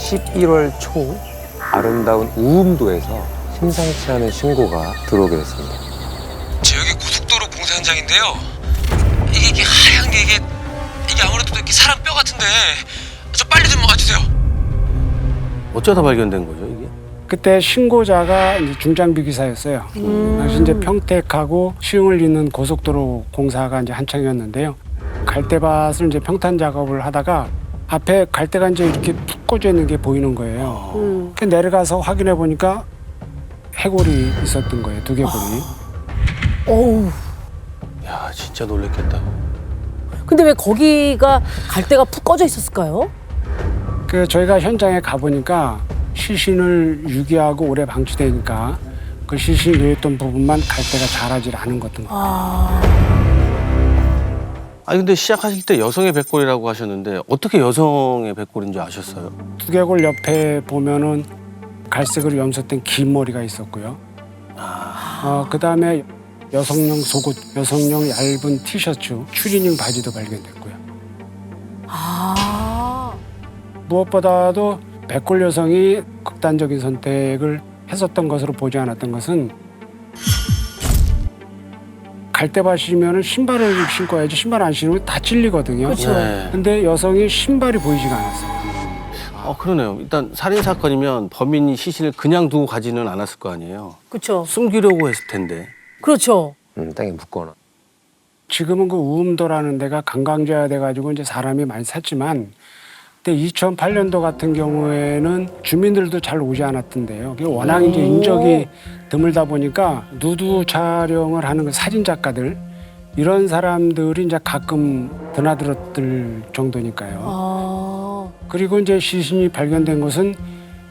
11월 초 아름다운 우음도에서 심상치 않은 신고가 들어오게 됐습니다. 저 여기 고속도로 공사 현장인데요. 이게 하얀 게 이게 아무래도 이렇게 사람 뼈 같은데 저 빨리 좀 와주세요. 어쩌다 발견된 거죠, 이게? 그때 신고자가 이제 중장비 기사였어요. 당시 이제 평택하고 시흥을 잇는 고속도로 공사가 이제 한창이었는데요. 갈대밭을 이제 평탄 작업을 하다가 앞에 갈대가 이제 이렇게 푹 꽂혀 있는 게 보이는 거예요. 내려가서 확인해 보니까 해골이 있었던 거예요. 두개골이. 어우. 야, 진짜 놀랬겠다. 근데 왜 거기가 갈대가 푹 꺼져 있었을까요? 저희가 현장에 가보니까 시신을 유기하고 오래 방치되니까 그 시신 누였던 부분만 갈대가 자라질 않은 것 같은 거예요. 아니 근데 시작하실 때 여성의 백골이라고 하셨는데 어떻게 여성의 백골인 줄 아셨어요? 두개골 옆에 보면은 갈색으로 염소된 긴 머리가 있었고요. 그다음에 여성용 속옷, 여성용 얇은 티셔츠, 추리닝 바지도 발견됐고요. 무엇보다도 백골 여성이 극단적인 선택을 했었던 것으로 보지 않았던 것은 갈대밭이면 신발을 신고 야지 신발 안 신으면 다 찔리거든요. 그렇죠. 네. 근데 여성이 신발이 보이지가 않았어요. 그러네요. 일단 살인 사건이면 범인이 시신을 그냥 두고 가지는 않았을 거 아니에요. 그렇죠. 숨기려고 했을 텐데. 그렇죠. 땅에 묻거나. 지금은 그 우음도라는 데가 관광지화 돼가지고 이제 사람이 많이 샀지만 그때 2008년도 같은 경우에는 주민들도 잘 오지 않았던데요. 워낙 이제 인적이 드물다 보니까 누드 촬영을 하는 그 사진 작가들 이런 사람들이 이제 가끔 드나들었을 정도니까요. 그리고 이제 시신이 발견된 곳은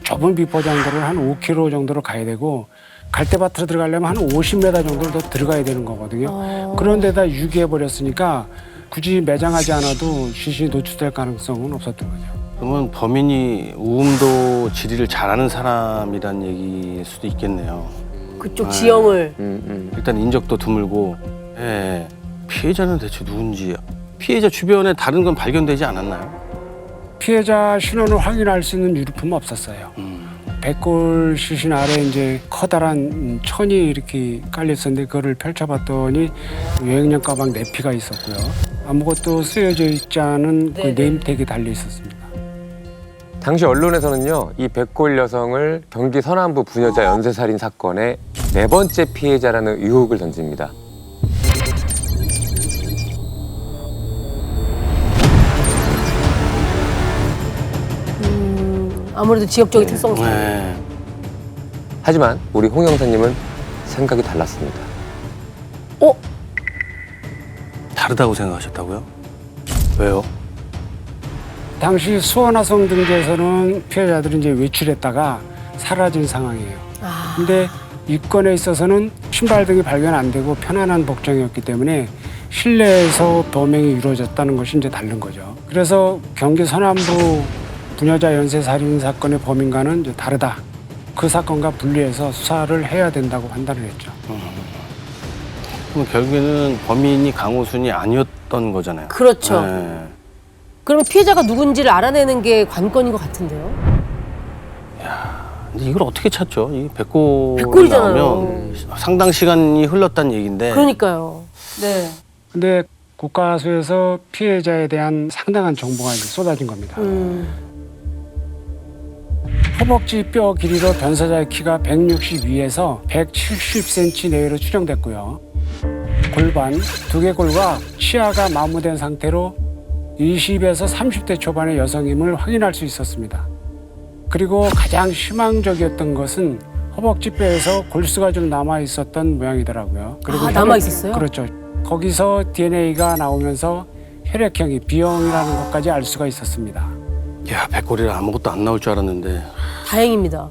좁은 비포장도를 한 5km 정도로 가야 되고 갈대밭으로 들어가려면 한 50m 정도를 더 들어가야 되는 거거든요. 그런 데다 유기해 버렸으니까 굳이 매장하지 않아도 시신이 노출될 가능성은 없었던 거죠. 그러면 범인이 우음도 지리를 잘 아는 사람이란 얘기일 수도 있겠네요. 그쪽 지형을. 일단 인적도 드물고. 예. 피해자는 대체 누군지. 피해자 주변에 다른 건 발견되지 않았나요? 피해자 신원을 확인할 수 있는 유류품은 없었어요. 백골 시신 아래 이제 커다란 천이 이렇게 깔려 있었는데 그거를 펼쳐봤더니 여행용 가방 내피가 있었고요. 아무것도 쓰여져 있지 않은 그 네임택이 달려 있었습니다. 당시 언론에서는요, 이 백골 여성을 경기 서남부 부녀자 연쇄살인 사건의 4번째 피해자라는 의혹을 던집니다. 아무래도 지역적인 특성. 네. 하지만 우리 홍 형사님은 생각이 달랐습니다. 다르다고 생각하셨다고요? 왜요? 당시 수원화성 등지에서는 피해자들이 이제 외출했다가 사라진 상황이에요. 근데 이 건에 있어서는 신발 등이 발견 안 되고 편안한 복장이었기 때문에 실내에서 범행이 이루어졌다는 것이 이제 다른 거죠. 그래서 경기 서남부 부녀자 연쇄살인 사건의 범인과는 이제 다르다. 그 사건과 분리해서 수사를 해야 된다고 판단을 했죠. 그럼 결국에는 범인이 강호순이 아니었던 거잖아요. 그렇죠. 네. 그러면 피해자가 누군지를 알아내는 게 관건인 것 같은데요. 근데 이걸 어떻게 찾죠? 이 백골이 백골이잖아요. 나오면 상당 시간이 흘렀다는 얘기인데. 그러니까요. 네. 근데 국가수에서 피해자에 대한 상당한 정보가 이제 쏟아진 겁니다. 허벅지 뼈 길이로 변사자의 키가 162에서 170cm 내외로 추정됐고요. 골반, 두개골과 치아가 마모된 상태로 20에서 30대 초반의 여성임을 확인할 수 있었습니다. 그리고 가장 희망적이었던 것은 허벅지 뼈에서 골수가 좀 남아 있었던 모양이더라고요. 그리고 남아 있었어요? 그렇죠. 거기서 DNA가 나오면서 혈액형이 B형이라는 것까지 알 수가 있었습니다. 야, 백골이라 아무것도 안 나올 줄 알았는데. 다행입니다.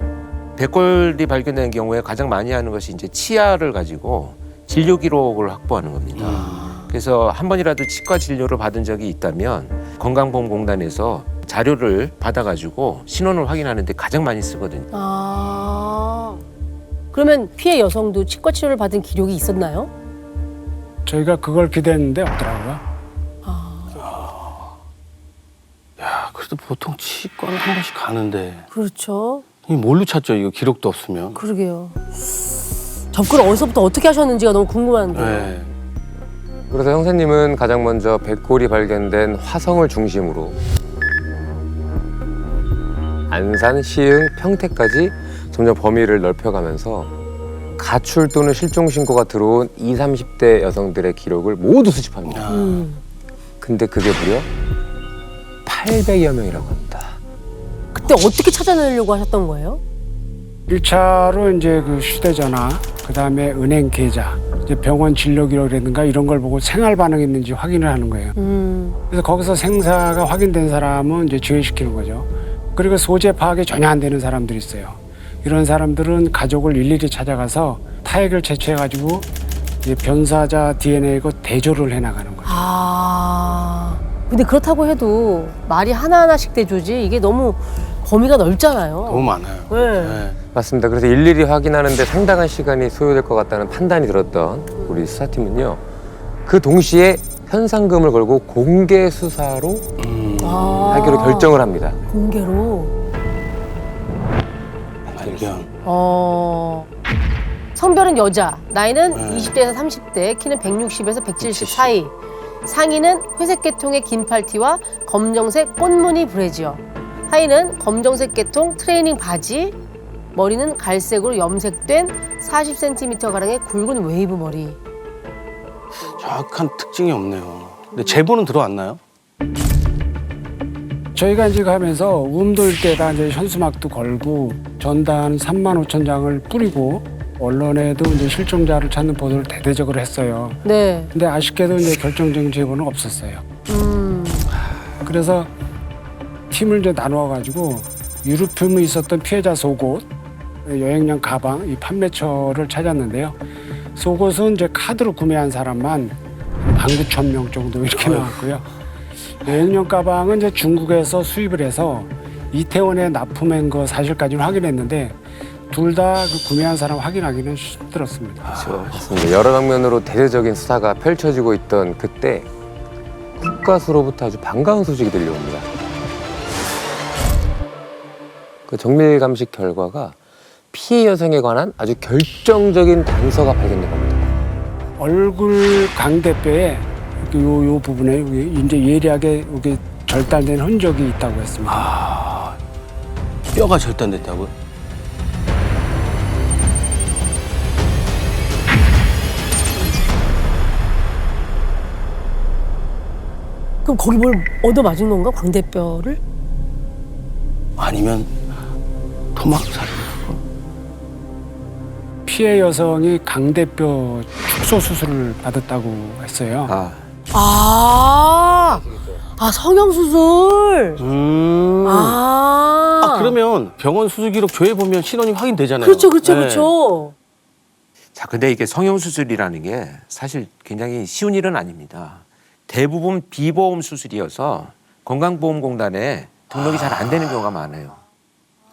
백골이 발견된 경우에 가장 많이 하는 것이 이제 치아를 가지고 진료 기록을 확보하는 겁니다. 그래서 한 번이라도 치과 진료를 받은 적이 있다면 건강보험공단에서 자료를 받아가지고 신원을 확인하는데 가장 많이 쓰거든요. 그러면 피해 여성도 치과 치료를 받은 기록이 있었나요? 저희가 그걸 기대했는데 없더라고요. 야, 그래도 보통 치과는 한 번씩 가는데 그렇죠. 이 뭘로 찾죠? 이거 기록도 없으면. 그러게요. 접근을 어디서부터 어떻게 하셨는지가 너무 궁금한데. 네. 그래서 형사님은 가장 먼저 백골이 발견된 화성을 중심으로 안산, 시흥, 평택까지 점점 범위를 넓혀가면서 가출 또는 실종 신고가 들어온 20, 30대 여성들의 기록을 모두 수집합니다. 근데 그게 무려 800여 명이라고 합니다. 그때 어떻게 찾아내려고 하셨던 거예요? 1차로 이제 그 휴대전화, 그 다음에 은행 계좌, 이제 병원 진료 기록이라든가 이런 걸 보고 생활 반응이 있는지 확인을 하는 거예요. 그래서 거기서 생사가 확인된 사람은 이제 제외시키는 거죠. 그리고 소재 파악이 전혀 안 되는 사람들이 있어요. 이런 사람들은 가족을 일일이 찾아가서 타액을 채취해가지고 이제 변사자 DNA고 대조를 해나가는 거죠. 아. 근데 그렇다고 해도 말이 하나하나씩 대조지 이게 너무 범위가 넓잖아요. 너무 많아요. 네. 네. 맞습니다. 그래서 일일이 확인하는데 상당한 시간이 소요될 것 같다는 판단이 들었던 우리 수사팀은요. 그 동시에 현상금을 걸고 공개 수사로 하기로 결정을 합니다. 공개로. 발견. 성별은 여자, 나이는 20대에서 30대, 키는 160에서 170 사이. 상의는 회색 계통의 긴 팔티와 검정색 꽃무늬 브래지어. 하의는 검정색 계통 트레이닝 바지. 머리는 갈색으로 염색된 40cm가량의 굵은 웨이브 머리. 정확한 특징이 없네요. 근데 제보는 들어왔나요? 저희가 이제 가면서 우음도 일대에다 이제 현수막도 걸고 전단 35,000장을 뿌리고 언론에도 이제 실종자를 찾는 보도를 대대적으로 했어요. 네. 근데 아쉽게도 이제 결정적인 제보는 없었어요. 그래서 팀을 이제 나누어 가지고 유류품이 있었던 피해자 속옷, 여행용 가방, 이 판매처를 찾았는데요. 속옷은 이제 카드로 구매한 사람만 19,000명 정도 이렇게 나왔고요. 여행용 가방은 이제 중국에서 수입을 해서 이태원에 납품한 거 사실까지는 확인했는데 둘 다 그 구매한 사람 확인하기는 힘들었습니다. 맞습니다. 여러 방면으로 대대적인 수사가 펼쳐지고 있던 그때 국가수로부터 아주 반가운 소식이 들려옵니다. 그 정밀 감식 결과가 피해 여성에 관한 아주 결정적인 단서가 발견된 겁니다. 얼굴 광대뼈에 요 부분에 여기 이제 예리하게 여기 절단된 흔적이 있다고 했습니다. 뼈가 절단됐다고요? 그럼 거기 뭘 얻어 맞은 건가? 광대뼈를? 아니면 토막살? 피해 여성이 강대뼈 축소 수술을 받았다고 했어요. 성형수술. 그러면 병원 수술 기록 조회 보면 신원이 확인되잖아요. 그렇죠. 네. 자, 근데 이게 성형수술이라는 게 사실 굉장히 쉬운 일은 아닙니다. 대부분 비보험 수술이어서 건강보험공단에 등록이 잘 안 되는 경우가 많아요.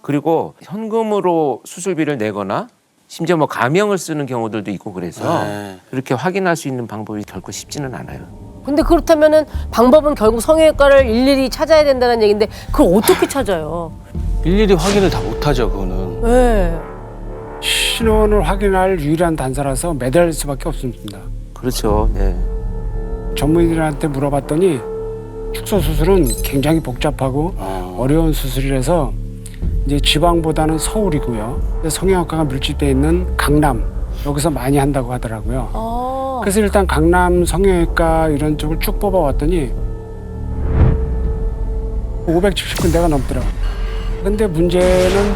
그리고 현금으로 수술비를 내거나 심지어 뭐 가명을 쓰는 경우들도 있고 그래서 네. 그렇게 확인할 수 있는 방법이 결코 쉽지는 않아요. 근데 그렇다면은 방법은 결국 성형외과를 일일이 찾아야 된다는 얘기인데 그걸 어떻게 찾아요? 일일이 확인을 다 못하죠, 그거는. 네. 신원을 확인할 유일한 단서라서 매달릴 수밖에 없습니다. 그렇죠. 네. 전문의들한테 물어봤더니 축소 수술은 굉장히 복잡하고 어려운 수술이라서 이제 지방보다는 서울이고요. 성형외과가 밀집돼 있는 강남 여기서 많이 한다고 하더라고요. 그래서 일단 강남 성형외과 이런 쪽을 쭉 뽑아왔더니 570군데가 넘더라고요. 근데 문제는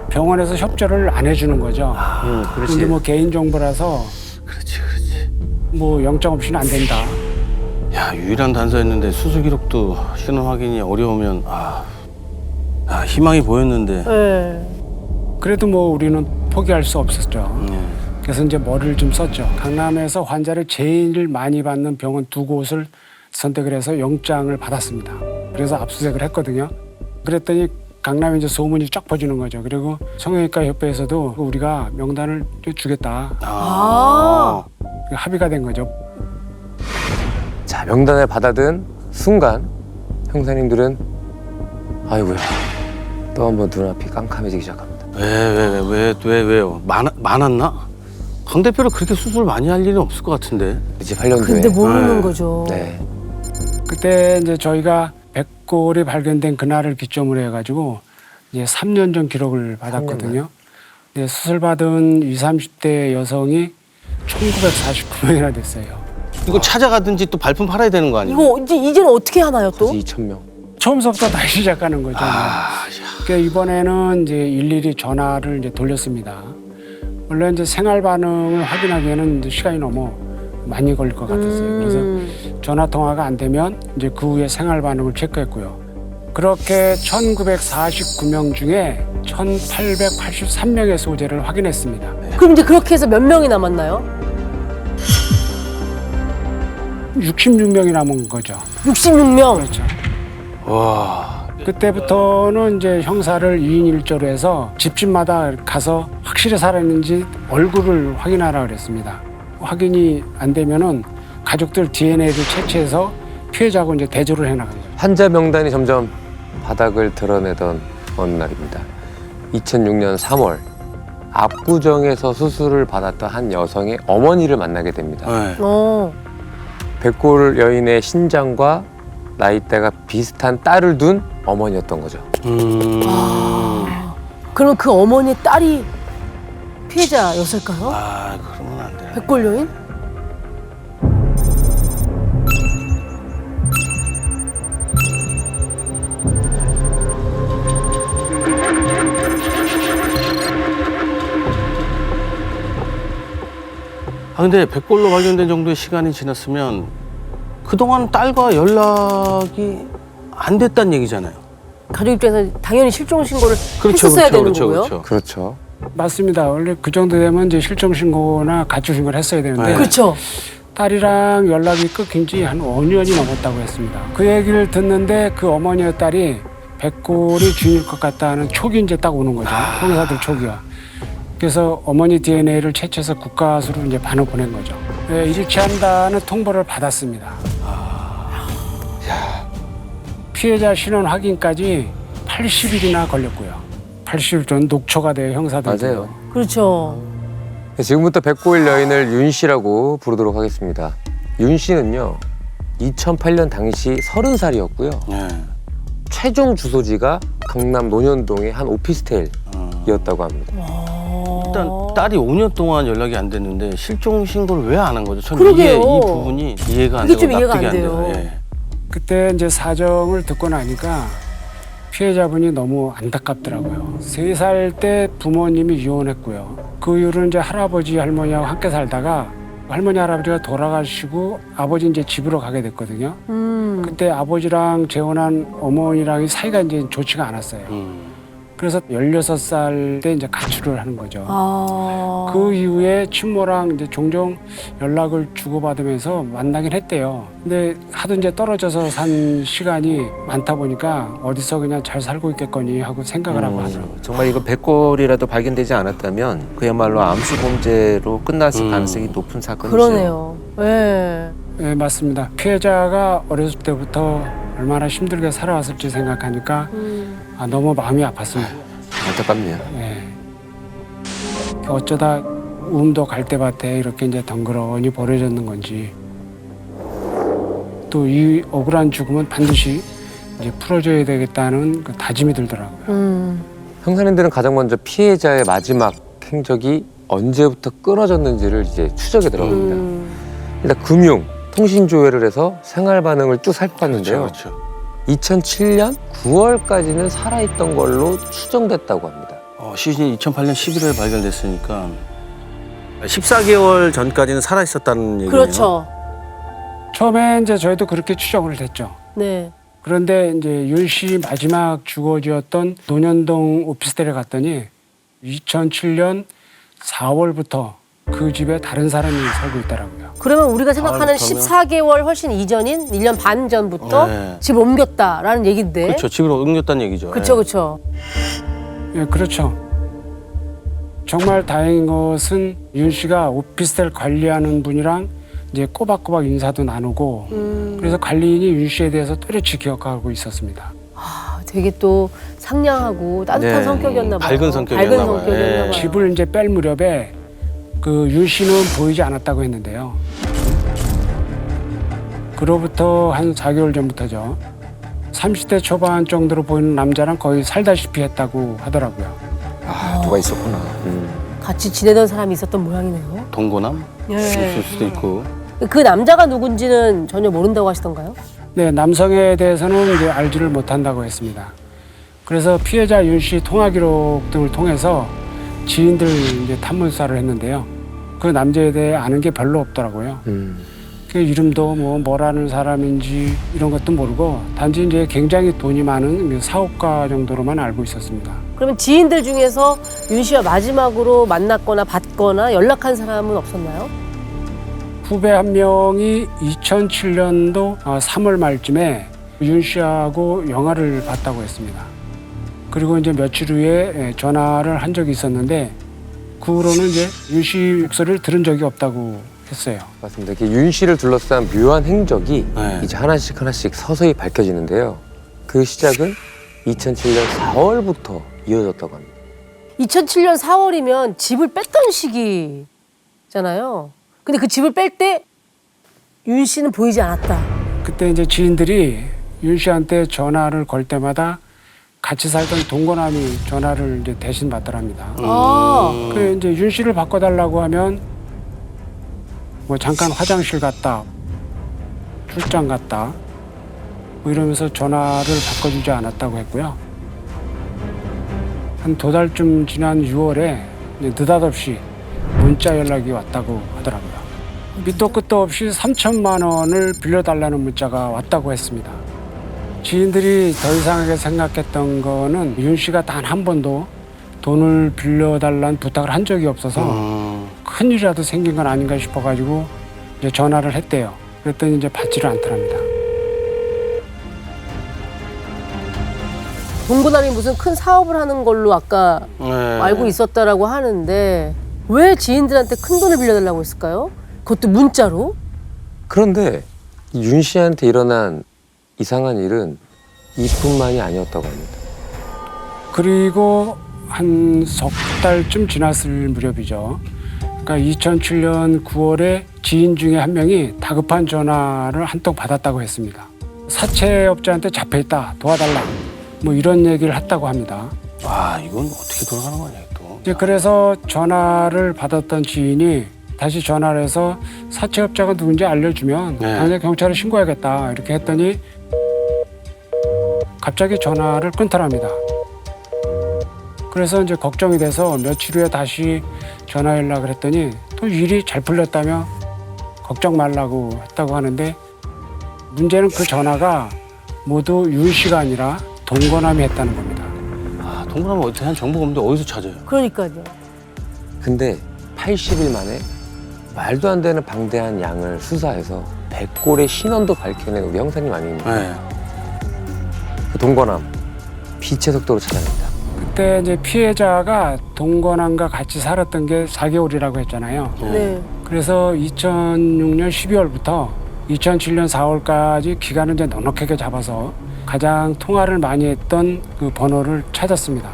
병원에서 협조를 안 해주는 거죠. 그렇지. 근데 뭐 개인정보라서 그렇지. 뭐 영장 없이는 안 된다. 야, 유일한 단서였는데 수술 기록도 신원 확인이 어려우면 희망이 보였는데. 네. 그래도 뭐 우리는 포기할 수 없었죠. 그래서 이제 머리를 좀 썼죠. 강남에서 환자를 제일 많이 받는 병원 두 곳을 선택을 해서 영장을 받았습니다. 그래서 압수수색을 했거든요. 그랬더니 강남에 이제 소문이 쫙 퍼지는 거죠. 그리고 성형외과 협회에서도 우리가 명단을 주겠다. 합의가 된 거죠. 자, 명단을 받아든 순간 형사님들은 아이고야. 또 한 번 눈앞이 깜깜해지기 시작합니다. 왜요? 많았나? 강 대표를 그렇게 수술 많이 할 일은 없을 것 같은데. 28년도에. 근데 모르는 네. 거죠. 네. 그때 이제 저희가 백골이 발견된 그날을 기점으로 해가지고 이제 3년 전 기록을 받았거든요. 네, 수술 받은 20, 30대 여성이 1949명이나 됐어요. 이거 찾아가든지 또 발품 팔아야 되는 거 아니에요? 이거 이제는 어떻게 하나요 또? 2,000명. 처음부터 다시 시작하는 거죠. 그러니까 이번에는 이제 일일이 전화를 이제 돌렸습니다. 원래 이제 생활 반응을 확인하기에는 이제 시간이 너무 많이 걸릴 것 같았어요. 그래서 전화 통화가 안 되면 이제 그 후에 생활 반응을 체크했고요. 그렇게 1949명 중에 1883명의 소재를 확인했습니다. 그럼 이제 그렇게 해서 몇 명이 남았나요? 66명이 남은 거죠. 66명. 그렇죠. 와. 그때부터는 이제 형사를 2인 1조로 해서 집집마다 가서 확실히 살아있는지 얼굴을 확인하라 그랬습니다. 확인이 안 되면은 가족들 DNA를 채취해서 피해자하고 이제 대조를 해나간 거예요. 환자 명단이 점점 바닥을 드러내던 어느 날입니다. 2006년 3월 압구정에서 수술을 받았던 한 여성의 어머니를 만나게 됩니다. 네. 백골 여인의 신장과 나이대가 비슷한 딸을 둔 어머니였던 거죠. 그럼 그 어머니의 딸이 피해자였을까요? 아, 그러면 안 돼. 백골 여인? 아, 근데 백골로 발견된 정도의 시간이 지났으면 그동안 딸과 연락이 안 됐다는 얘기잖아요. 가족 입장에서 당연히 실종 신고를 했었어야 되는 거고요. 그렇죠. 맞습니다. 원래 그 정도 되면 이제 실종 신고나 가출 신고를 했어야 되는데 네. 그렇죠. 딸이랑 연락이 끊긴 지 한 5년이 넘었다고 했습니다. 그 얘기를 듣는데 그 어머니의 딸이 백골이 주인일 것 같다는 촉이 이제 딱 오는 거죠. 형사들 촉이요. 그래서 어머니 DNA를 채취해서 국가수로 이제 반을 보낸 거죠. 네, 일치한다는 통보를 받았습니다. 피해자 신원 확인까지 80일이나 걸렸고요. 80일 전 녹초가 돼요, 형사들. 맞아요. 그렇죠. 지금부터 백골 여인을 윤 씨라고 부르도록 하겠습니다. 윤 씨는요, 2008년 당시 30살이었고요. 네. 최종 주소지가 강남 논현동의 한 오피스텔이었다고 합니다. 일단 딸이 5년 동안 연락이 안 됐는데 실종 신고를 왜 안 한 거죠? 저는 그러게요. 이 부분이 이해가 안 이게 되고 좀 이해가 납득이 안 안 돼요. 돼요. 예. 그때 이제 사정을 듣고 나니까 피해자분이 너무 안타깝더라고요. 3살 때 부모님이 이혼했고요. 그 이후로 이제 할아버지 할머니하고 함께 살다가 할머니 할아버지가 돌아가시고 아버지 이제 집으로 가게 됐거든요. 그때 아버지랑 재혼한 어머니랑 사이가 이제 좋지가 않았어요. 그래서 16살 때 이제 가출을 하는 거죠. 그 이후에 친모랑 이제 종종 연락을 주고받으면서 만나긴 했대요. 근데 하도 이제 떨어져서 산 시간이 많다 보니까 어디서 그냥 잘 살고 있겠거니 하고 생각을 하고 하더라고요. 정말 이거 백골이라도 발견되지 않았다면 그야말로 암수 범죄로 끝났을 가능성이 높은 사건이죠. 그러네요. 예. 네, 맞습니다. 피해자가 어렸을 때부터 얼마나 힘들게 살아왔을지 생각하니까 너무 마음이 아팠습니다. 안타깝네요. 네. 어쩌다 우음도 갈대밭에 이렇게 이제 덩그러니 버려졌는 건지 또 이 억울한 죽음은 반드시 이제 풀어줘야 되겠다는 그 다짐이 들더라고요. 형사님들은 가장 먼저 피해자의 마지막 행적이 언제부터 끊어졌는지를 이제 추적에 들어갑니다. 일단 금융, 통신 조회를 해서 생활 반응을 쭉 살펴봤는데요. 그렇죠. 2007년 9월까지는 살아있던 걸로 추정됐다고 합니다. 시신이 2008년 11월에 발견됐으니까 14개월 전까지는 살아 있었다는 얘기네요. 그렇죠. 처음에 이제 저희도 그렇게 추정을 했죠. 네. 그런데 이제 윤 씨 마지막 주거지였던 논현동 오피스텔에 갔더니 2007년 4월부터 그 집에 다른 사람이 살고 있더라고요. 그러면 우리가 생각하는 그러면- 14개월 훨씬 이전인 1년 반 전부터 네. 집 옮겼다라는 얘기인데. 그렇죠. 집으로 옮겼다는 얘기죠. 그렇죠, 예. 그렇죠. 예, 그렇죠. 정말 다행인 것은 윤 씨가 오피스텔 관리하는 분이랑 이제 꼬박꼬박 인사도 나누고 그래서 관리인이 윤 씨에 대해서 또렷이 기억하고 있었습니다. 되게 또 상냥하고 따뜻한 네. 성격이었나 봐요. 밝은 성격이었나 봐요. 성격이었나 봐요. 집을 이제 뺄 무렵에 그 윤 씨는 보이지 않았다고 했는데요. 그로부터 한 4개월 전부터죠. 30대 초반 정도로 보이는 남자랑 거의 살다시피 했다고 하더라고요. 아, 누가 있었구나. 같이 지내던 사람이 있었던 모양이네요. 동거남? 예. 있을 수도 있고. 그 남자가 누군지는 전혀 모른다고 하시던가요? 네, 남성에 대해서는 이제 알지를 못한다고 했습니다. 그래서 피해자 윤 씨 통화 기록 등을 통해서 지인들 이제 탐문 수사를 했는데요. 그 남자에 대해 아는 게 별로 없더라고요. 그 이름도 뭐라는 사람인지 이런 것도 모르고 단지 이제 굉장히 돈이 많은 사업가 정도로만 알고 있었습니다. 그러면 지인들 중에서 윤 씨와 마지막으로 만났거나 봤거나 연락한 사람은 없었나요? 후배 한 명이 2007년도 3월 말쯤에 윤 씨하고 영화를 봤다고 했습니다. 그리고 이제 며칠 후에 전화를 한 적이 있었는데 그 후로는 이제 윤 씨 목소리를 들은 적이 없다고 했어요. 맞습니다. 이렇게 윤 씨를 둘러싼 묘한 행적이 네. 이제 하나씩 서서히 밝혀지는데요. 그 시작은 2007년 4월부터 이어졌다고 합니다. 2007년 4월이면 집을 뺐던 시기잖아요. 근데 그 집을 뺄 때 윤 씨는 보이지 않았다. 그때 이제 지인들이 윤 씨한테 전화를 걸 때마다 같이 살던 동거남이 전화를 이제 대신 받더랍니다. 아, 그 이제 윤 씨를 바꿔달라고 하면 뭐 잠깐 화장실 갔다, 출장 갔다, 뭐 이러면서 전화를 바꿔주지 않았다고 했고요. 한 2달쯤 지난 6월에 느닷없이 문자 연락이 왔다고 하더라고요. 밑도 끝도 없이 3천만 원을 빌려달라는 문자가 왔다고 했습니다. 지인들이 더 이상하게 생각했던 거는 윤 씨가 단 한 번도 돈을 빌려달라는 부탁을 한 적이 없어서 큰일이라도 생긴 건 아닌가 싶어가지고 이제 전화를 했대요. 그랬더니 이제 받지를 않더랍니다. 동거남이 무슨 큰 사업을 하는 걸로 아까 네. 알고 있었다라고 하는데 왜 지인들한테 큰 돈을 빌려달라고 했을까요? 그것도 문자로? 그런데 윤 씨한테 일어난 이상한 일은 이뿐만이 아니었다고 합니다. 그리고 한 석 달쯤 지났을 무렵이죠. 그러니까 2007년 9월에 지인 중에 한 명이 다급한 전화를 한 통 받았다고 했습니다. 사채업자한테 잡혀있다, 도와달라, 뭐 이런 얘기를 했다고 합니다. 와, 이건 어떻게 돌아가는 거냐, 또. 이제 그래서 전화를 받았던 지인이 다시 전화를 해서 사채업자가 누군지 알려주면 네. 당장 경찰에 신고해야겠다 이렇게 했더니 갑자기 전화를 끊더랍니다. 그래서 이제 걱정이 돼서 며칠 후에 다시 전화 연락을 했더니 또 일이 잘 풀렸다며 걱정 말라고 했다고 하는데 문제는 그 전화가 모두 윤 씨가 아니라 동거남이 했다는 겁니다. 아, 동거남은 대한 정보가 없는데 어디서 찾아요? 그러니까요. 근데 80일 만에 말도 안 되는 방대한 양을 수사해서 100골의 신원도 밝혀낸 우리 형사님 아닙니까? 네. 그 동거남 빛의 속도로 찾아냅니다. 그때 이제 피해자가 동거남과 같이 살았던 게 4개월이라고 했잖아요. 네. 그래서 2006년 12월부터 2007년 4월까지 기간을 이제 넉넉하게 잡아서 가장 통화를 많이 했던 그 번호를 찾았습니다.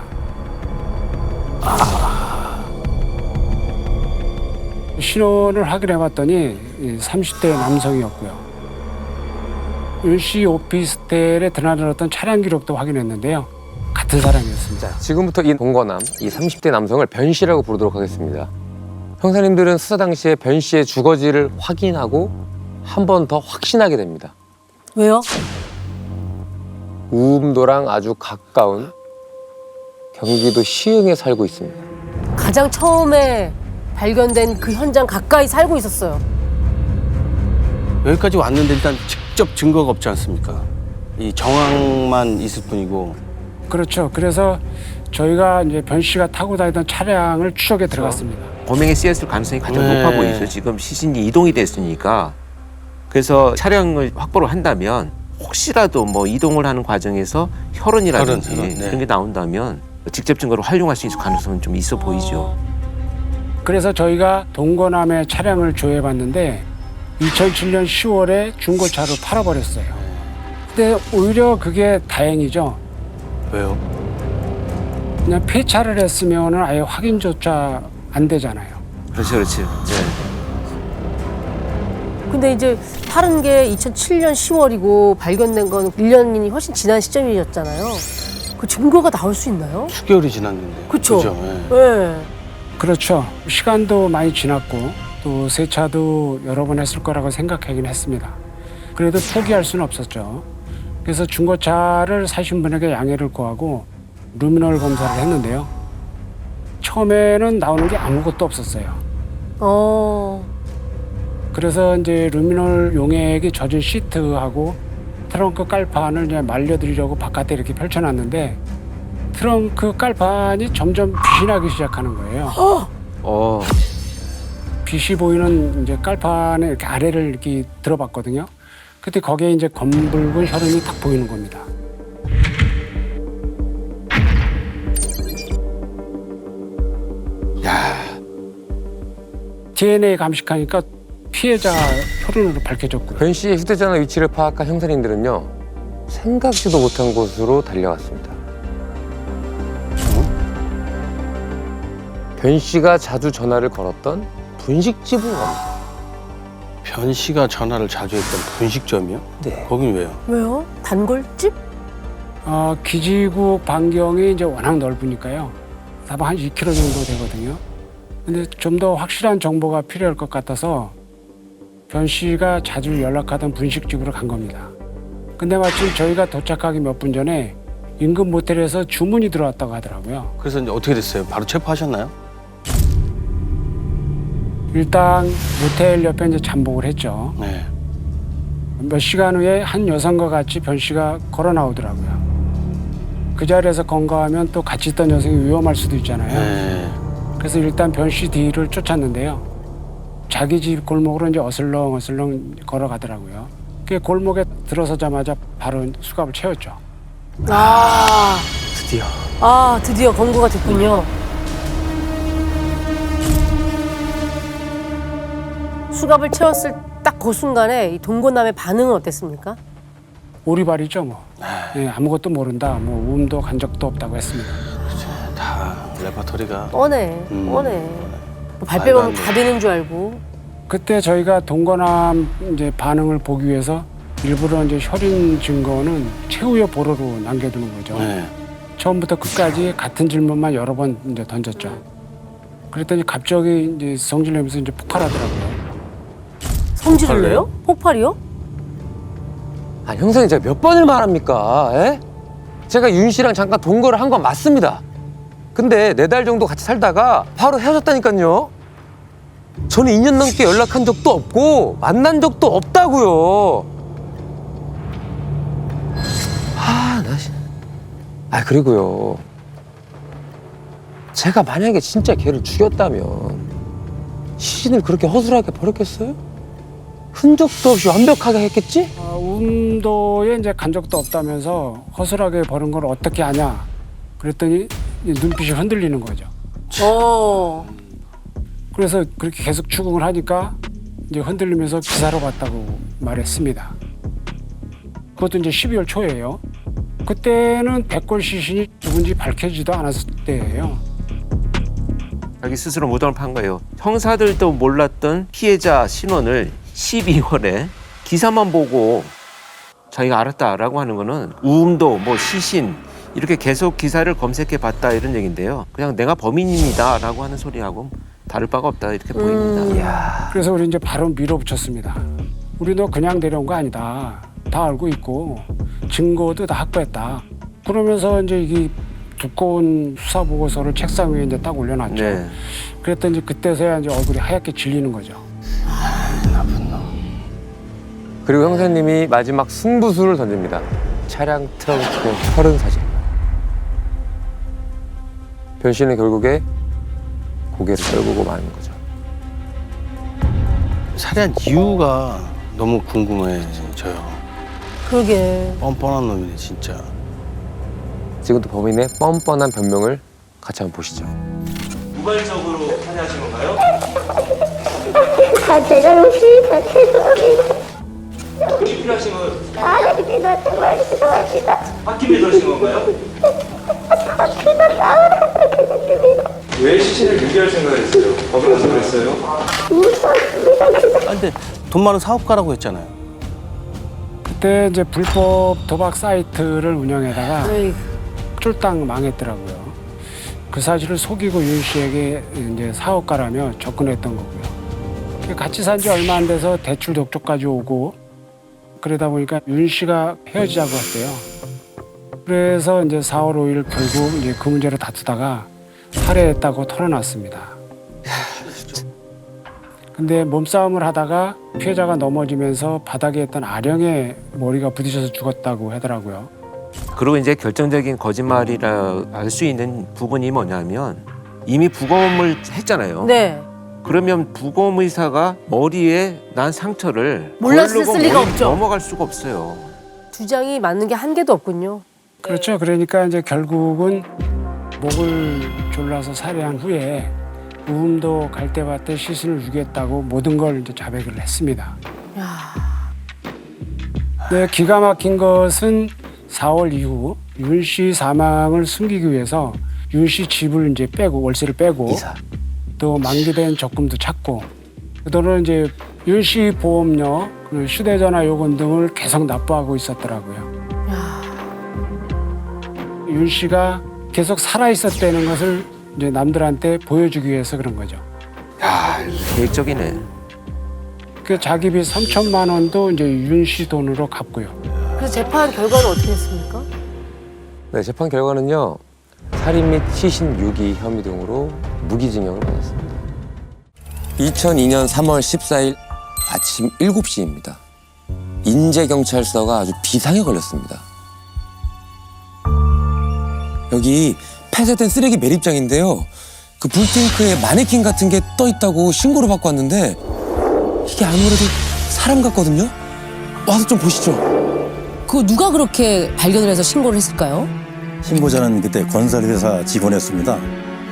신원을 확인해봤더니 30대 남성이었고요. 윤 씨 오피스텔에 드나들었던 차량 기록도 확인했는데요. 같은 사람이었습니다. 지금부터 이 동거남, 이 30대 남성을 변 씨라고 부르도록 하겠습니다. 형사님들은 수사 당시에 변 씨의 주거지를 확인하고 한 번 더 확신하게 됩니다. 왜요? 우음도랑 아주 가까운 경기도 시흥에 살고 있습니다. 가장 처음에 발견된 그 현장 가까이 살고 있었어요. 여기까지 왔는데 일단 직접 증거가 없지 않습니까? 이 정황만 있을 뿐이고. 그렇죠. 그래서 저희가 이제 변 씨가 타고 다니던 차량을 추적에 들어갔습니다. 범행에 쓰였을 가능성이 가장 네. 높아 보이죠. 지금 시신이 이동이 됐으니까. 그래서 차량을 확보를 한다면 혹시라도 뭐 이동을 하는 과정에서 혈흔이라든지 혈흔, 네. 이런 게 나온다면 직접 증거로 활용할 수 있을 가능성은 좀 있어 보이죠. 그래서 저희가 동거남의 차량을 조회해봤는데 2007년 10월에 중고차로 팔아버렸어요. 근데 오히려 그게 다행이죠. 왜요? 그냥 폐차를 했으면은 아예 확인조차 안 되잖아요. 그렇지, 그렇지. 네. 근데 이제 파른 게 2007년 10월이고 발견된 건 1년이 훨씬 지난 시점이었잖아요. 그 증거가 나올 수 있나요? 수개월이 지났는데. 그쵸. 그죠? 예. 네. 그렇죠. 시간도 많이 지났고 또 세차도 여러 번 했을 거라고 생각하긴 했습니다. 그래도 포기할 수는 없었죠. 그래서 중고차를 사신 분에게 양해를 구하고 루미놀 검사를 했는데요. 처음에는 나오는 게 아무것도 없었어요. 그래서 이제 루미놀 용액이 젖은 시트하고 트렁크 깔판을 이제 말려드리려고 바깥에 이렇게 펼쳐놨는데 트렁크 깔판이 점점 빛이 나기 시작하는 거예요. 빛이 보이는 이제 깔판에 이렇게 아래를 이렇게 들어봤거든요. 그때 거기에 이제 검붉은 혈흔이 딱 보이는 겁니다. DNA 감식하니까 피해자 혈흔으로 밝혀졌고요. 변 씨의 휴대전화 위치를 파악한 형사님들은요, 생각지도 못한 곳으로 달려갔습니다. 변 씨가 자주 전화를 걸었던 분식집으로 갑니다. 변 씨가 전화를 자주 했던 분식점이요? 네. 거긴 왜요? 왜요? 단골집? 기지국 반경이 이제 워낙 넓으니까요. 다만 한 2km 정도 되거든요. 근데 좀 더 확실한 정보가 필요할 것 같아서 변 씨가 자주 연락하던 분식집으로 간 겁니다. 근데 마침 저희가 도착하기 몇 분 전에 인근 모텔에서 주문이 들어왔다고 하더라고요. 그래서 이제 어떻게 됐어요? 바로 체포하셨나요? 일단 모텔 옆에 이제 잠복을 했죠. 네. 몇 시간 후에 한 여성과 같이 변 씨가 걸어 나오더라고요. 그 자리에서 건강하면 또 같이 있던 여성이 위험할 수도 있잖아요. 네. 그래서 일단 변 씨 뒤를 쫓았는데요. 자기 집 골목으로 이제 어슬렁어슬렁 걸어가더라고요. 그 골목에 들어서자마자 바로 수갑을 채웠죠. 드디어 검거가 됐군요. 수갑을 채웠을 딱 그 순간에 이 동거남의 반응은 어땠습니까? 오리발이죠 뭐. 네, 아무것도 모른다. 뭐 우음도 간 적도 없다고 했습니다. 다 레퍼토리가. 뻔해. 뭐 발뺌하면 다 되는 줄 알고. 그때 저희가 동거남 이제 반응을 보기 위해서 일부러 이제 혈흔 증거는 최후의 보루로 남겨두는 거죠. 네. 처음부터 끝까지 같은 질문만 여러 번 이제 던졌죠. 그랬더니 갑자기 이제 성질 내면서 이제 폭발하더라고요. 성질을 내요? 폭발이요? 아, 형사님 제가 몇 번을 말합니까? 에? 제가 윤 씨랑 잠깐 동거를 한 건 맞습니다. 근데 4달 정도 같이 살다가 바로 헤어졌다니까요. 저는 2년 넘게 연락한 적도 없고 만난 적도 없다고요. 그리고요. 제가 만약에 진짜 걔를 죽였다면 시신을 그렇게 허술하게 버렸겠어요? 흔적도 없이 완벽하게 했겠지? 우음도에 이제 간 적도 없다면서 허술하게 버린 걸 어떻게 아냐? 그랬더니 눈빛이 흔들리는 거죠. 그래서 그렇게 계속 추궁을 하니까 이제 흔들리면서 기사로 갔다고 말했습니다. 그것도 이제 12월 초예요. 그때는 백골 시신이 누군지 밝혀지도 않았을 때예요. 자기 스스로 무덤을 판 거예요. 형사들도 몰랐던 피해자 신원을 12월에 기사만 보고 자기가 알았다라고 하는 거는 우음도 뭐 시신 이렇게 계속 기사를 검색해 봤다 이런 얘기인데요. 그냥 내가 범인입니다라고 하는 소리하고 다를 바가 없다 이렇게 보입니다. 그래서 우리 이제 바로 밀어붙였습니다. 우리 너 그냥 데려온 거 아니다. 다 알고 있고 증거도 다 확보했다. 그러면서 이제 이게 두꺼운 수사 보고서를 책상 위에 이제 딱 올려놨죠. 네. 그랬더니 그때서야 이제 얼굴이 하얗게 질리는 거죠. 그리고 형사님이 마지막 승부수를 던집니다. 차량 트렁크의 혈흔 사진. 변 씨는 결국에 고개를 떨구고 마는 거죠. 살해한 이유가 너무 궁금해져요. 그러게. 뻔뻔한 놈이네 진짜. 지금도 범인의 뻔뻔한 변명을 같이 한번 보시죠. 우발적으로 살해하신 건가요? 다 제 잘못이니까 죄송합니다. 돈이 필요하신 건 홧김에 그러신 건가요? 왜 시신을 유기할 생각을 했어요? 법을 가서 그랬어요? 아, 근데 돈 많은 사업가라고 했잖아요. 그때 이제 불법 도박 사이트를 운영하다가 어이, 쫄딱 망했더라고요. 그 사실을 속이고 윤 씨에게 이제 사업가라며 접근했던 거고요. 같이 산 지 얼마 안 돼서 대출 독촉까지 오고 그러다 보니까 윤 씨가 헤어지자고 했대요. 그래서 이제 4월 5일 결국 이제 그 문제로 다투다가 살해했다고 털어놨습니다. 근데 몸싸움을 하다가 피해자가 넘어지면서 바닥에 있던 아령에 머리가 부딪혀서 죽었다고 하더라고요. 그리고 이제 결정적인 거짓말이라 알 수 있는 부분이 뭐냐면 이미 부검을 했잖아요. 네. 그러면 부검 의사가 머리에 난 상처를 몰랐을 거르고 리가 머리 없죠. 넘어갈 수가 없어요. 주장이 맞는 게 한 개도 없군요. 그렇죠. 그러니까 이제 결국은 목을 졸라서 살해한 후에 우음도 갈대밭에 시신을 유기했다고 모든 걸 이제 자백을 했습니다. 네, 기가 막힌 것은 4월 이후 윤 씨 사망을 숨기기 위해서 윤 씨 집을 이제 빼고 월세를 빼고 또 만기된 적금도 찾고 그 돈을 이제 윤 씨 보험료, 그리고 휴대전화 요금 등을 계속 납부하고 있었더라고요. 윤 씨가 계속 살아 있었다는 것을 이제 남들한테 보여주기 위해서 그런 거죠. 계획적이네. 그 자기비 3천만 원도 이제 윤 씨 돈으로 갚고요. 그래서 재판 결과는 어떻게 됐습니까? 네, 재판 결과는요. 살인 및 시신 유기 혐의 등으로 무기징역을 받았습니다. 2002년 3월 14일 아침 7시입니다. 인제경찰서가 아주 비상에 걸렸습니다. 여기 폐쇄된 쓰레기 매립장인데요. 그 물탱크에 마네킹 같은 게 떠 있다고 신고를 받고 왔는데 이게 아무래도 사람 같거든요. 와서 좀 보시죠. 그거 누가 그렇게 발견을 해서 신고를 했을까요? 신고자는 그때 건설회사 직원이었습니다.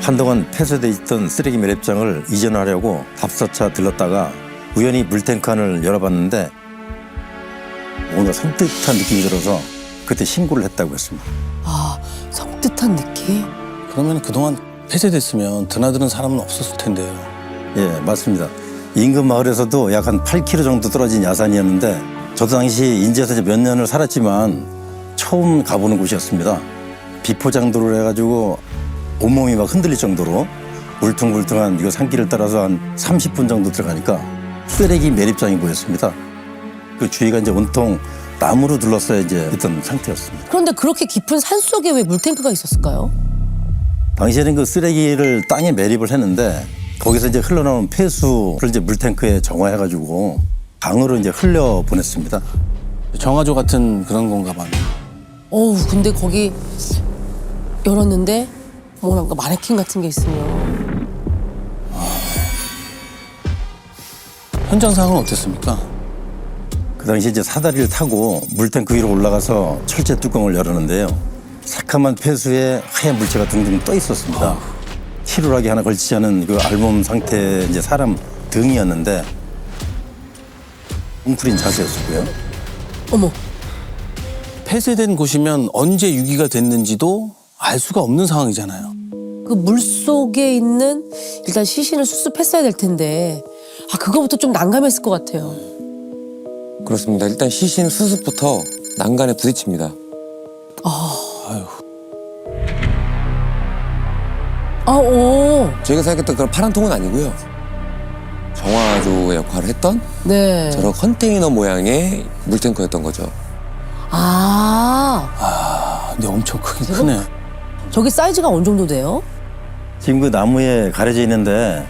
한동안 폐쇄돼 있던 쓰레기 매립장을 이전하려고 답사차 들렀다가 우연히 물탱크 안을 열어봤는데 뭔가 섬뜩한 느낌이 들어서 그때 신고를 했다고 했습니다. 아, 섬뜩한 느낌? 그러면 그동안 폐쇄됐으면 드나드는 사람은 없었을 텐데요. 예, 맞습니다. 인근 마을에서도 약 한 8km 정도 떨어진 야산이었는데 저도 당시 인제에서 이제 몇 년을 살았지만 처음 가보는 곳이었습니다. 비포장도를 해가지고 온몸이 막 흔들릴 정도로 울퉁불퉁한 이거 산길을 따라서 한 30분 정도 들어가니까 쓰레기 매립장이 보였습니다. 그 주위가 이제 온통 나무로 둘러싸여 이제 있던 상태였습니다. 그런데 그렇게 깊은 산 속에 왜 물탱크가 있었을까요? 당시에는 그 쓰레기를 땅에 매립을 했는데 거기서 이제 흘러나오는 폐수를 이제 물탱크에 정화해가지고 강으로 이제 흘려 보냈습니다. 정화조 같은 그런 건가 봐요. 어우, 근데 거기 열었는데 뭔가 마네킹 같은 게 있으면. 현장 상황은 어땠습니까? 그 당시 이제 사다리를 타고 물탱크 위로 올라가서 철제 뚜껑을 열었는데요. 새카만 폐수에 하얀 물체가 둥둥 떠 있었습니다. 키루라기 하나 걸치지 않은 그 알몸 상태의 이제 사람 등이었는데 웅크린 자세였고요. 어머, 폐쇄된 곳이면 언제 유기가 됐는지도 알 수가 없는 상황이잖아요. 그 물 속에 있는 일단 시신을 수습했어야 될 텐데 그거부터 좀 난감했을 것 같아요. 그렇습니다. 일단 시신 수습부터 난간에 부딪힙니다. 오, 저희가 생각했던 그런 파란 통은 아니고요. 정화조의 역할을 했던 네. 저런 컨테이너 모양의 물탱크였던 거죠. 근데 엄청 크긴 크네. 저기 사이즈가 어느 정도 돼요? 지금 그 나무에 가려져 있는데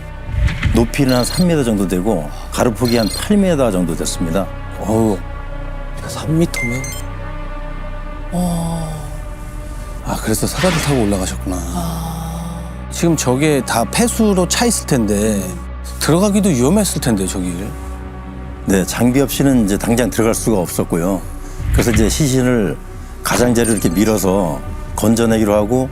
높이는 한 3m 정도 되고 가로폭이 한 8m 정도 됐습니다. 어우, 3m면? 그래서 사다리 타고 올라가셨구나. 지금 저게 다 폐수로 차 있을 텐데 들어가기도 위험했을 텐데 저길. 네, 장비 없이는 이제 당장 들어갈 수가 없었고요. 그래서 이제 시신을 가장자리로 이렇게 밀어서 건져내기로 하고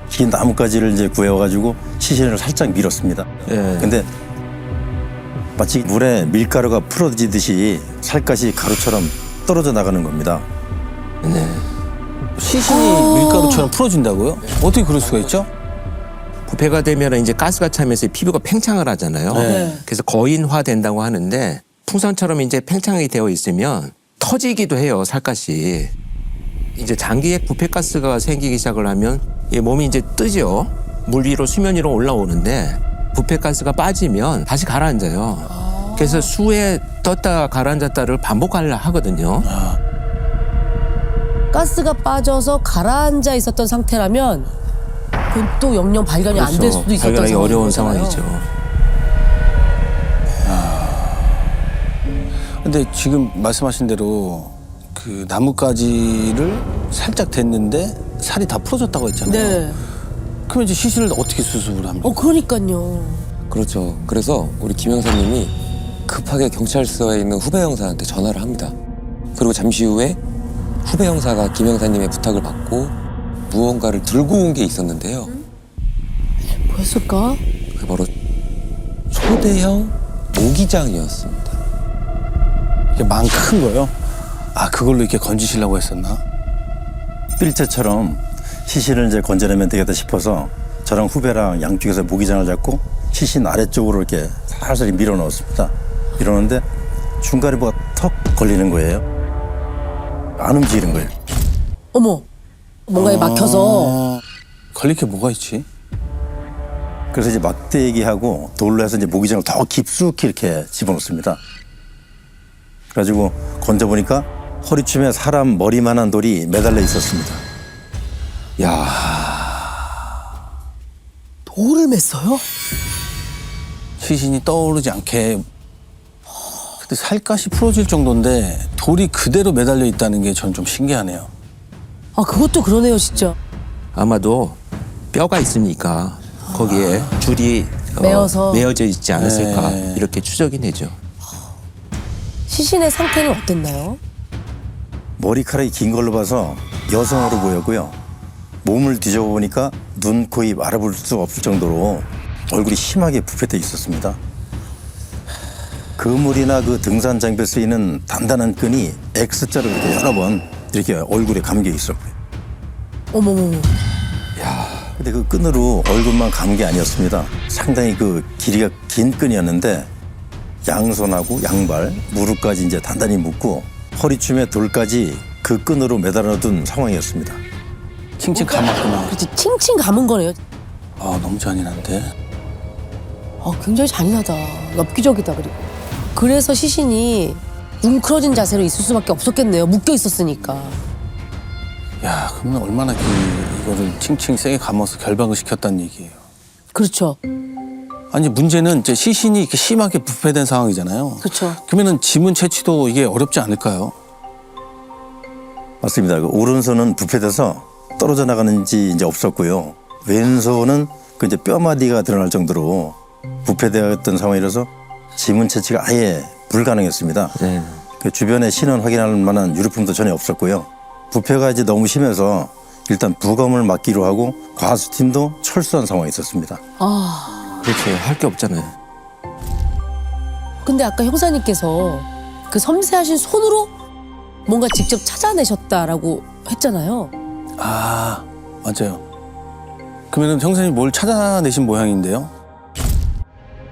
긴 나뭇가지를 이제 구해와가지고 시신을 살짝 밀었습니다. 예. 근데 마치 물에 밀가루가 풀어지듯이 살갗이 가루처럼 떨어져 나가는 겁니다. 시신이 밀가루처럼 풀어진다고요? 어떻게 그럴 수가 있죠? 부패가 되면 이제 가스가 차면서 피부가 팽창을 하잖아요. 네. 그래서 거인화 된다고 하는데 풍선처럼 이제 팽창이 되어 있으면 터지기도 해요, 살갗이. 이제 장기에 부패가스가 생기기 시작을 하면 이 몸이 이제 뜨죠. 물 위로 수면 위로 올라오는데 부패가스가 빠지면 다시 가라앉아요. 그래서 수에 떴다 가라앉았다를 반복하려 하거든요. 가스가 빠져서 가라앉아 있었던 상태라면 그건 또 영영 발견이 안 될 수도 있었던 발견하기 어려운 상황이잖아요. 상황이죠. 근데 지금 말씀하신 대로 그 나뭇가지를 살짝 댔는데 살이 다 풀어졌다고 했잖아요. 네. 그럼 이제 시신을 어떻게 수습을 합니까? 그러니까요. 그렇죠. 그래서 우리 김 형사님이 급하게 경찰서에 있는 후배 형사한테 전화를 합니다. 그리고 잠시 후에 후배 형사가 김 형사님의 부탁을 받고 무언가를 들고 온 게 있었는데요. 뭐였을까? 그게 바로 초대형 모기장이었습니다. 이게 망 큰 거요? 아, 그걸로 이렇게 건지시려고 했었나? 필테처럼 시신을 이제 건져내면 되겠다 싶어서 저랑 후배랑 양쪽에서 모기장을 잡고 시신 아래쪽으로 이렇게 살살 밀어 넣었습니다. 밀어넣는데 중간에 뭐가 턱 걸리는 거예요. 안 움직이는 거예요. 어머, 뭔가에 막혀서. 걸릴 게 뭐가 있지? 그래서 이제 막대기하고 돌로 해서 이제 모기장을 더 깊숙이 이렇게 집어넣습니다. 그래가지고 건져보니까 허리춤에 사람 머리만한 돌이 매달려 있었습니다. 돌을 맸어요? 시신이 떠오르지 않게. 근데 살갗이 풀어질 정도인데 돌이 그대로 매달려 있다는 게 전 좀 신기하네요. 아, 그것도 그러네요, 진짜. 아마도 뼈가 있으니까 거기에 줄이 매어서. 매어져 있지 않았을까 네. 이렇게 추정이 되죠. 시신의 상태는 어땠나요? 머리카락이 긴 걸로 봐서 여성으로 보였고요. 몸을 뒤져보니까 눈, 코, 입 알아볼 수 없을 정도로 얼굴이 심하게 부패돼 있었습니다. 그물이나 그 등산 장비에 쓰이는 단단한 끈이 X자로 이렇게 여러 번 이렇게 얼굴에 감겨 있었고요. 어머머머. 근데 그 끈으로 얼굴만 감은 게 아니었습니다. 상당히 그 길이가 긴 끈이었는데 양손하고 양발, 무릎까지 이제 단단히 묶고 허리춤에 돌까지 그 끈으로 매달아둔 상황이었습니다. 칭칭 감았구나. 그렇지, 칭칭 감은 거네요. 아, 너무 잔인한데. 굉장히 잔인하다. 엽기적이다, 그리고. 그래서 시신이 웅크러진 자세로 있을 수밖에 없었겠네요. 묶여 있었으니까. 야, 그러면 얼마나 이거를 칭칭 세게 감아서 결박을 시켰다는 얘기예요. 그렇죠. 아니, 문제는 이제 시신이 이렇게 심하게 부패된 상황이잖아요. 그렇죠. 그러면은 지문 채취도 이게 어렵지 않을까요? 맞습니다. 그 오른손은 부패돼서 떨어져 나가는지 이제 없었고요. 왼손은 그 이제 뼈마디가 드러날 정도로 부패되었던 상황이라서 지문 채취가 아예 불가능했습니다. 네. 그 주변에 신원 확인할 만한 유류품도 전혀 없었고요. 부패가 이제 너무 심해서 일단 부검을 맡기로 하고 과수팀도 철수한 상황이 있었습니다. 그렇죠. 할 게 없잖아요. 근데 아까 형사님께서 그 섬세하신 손으로 뭔가 직접 찾아내셨다라고 했잖아요. 아, 맞아요. 그러면은 형사님 뭘 찾아내신 모양인데요?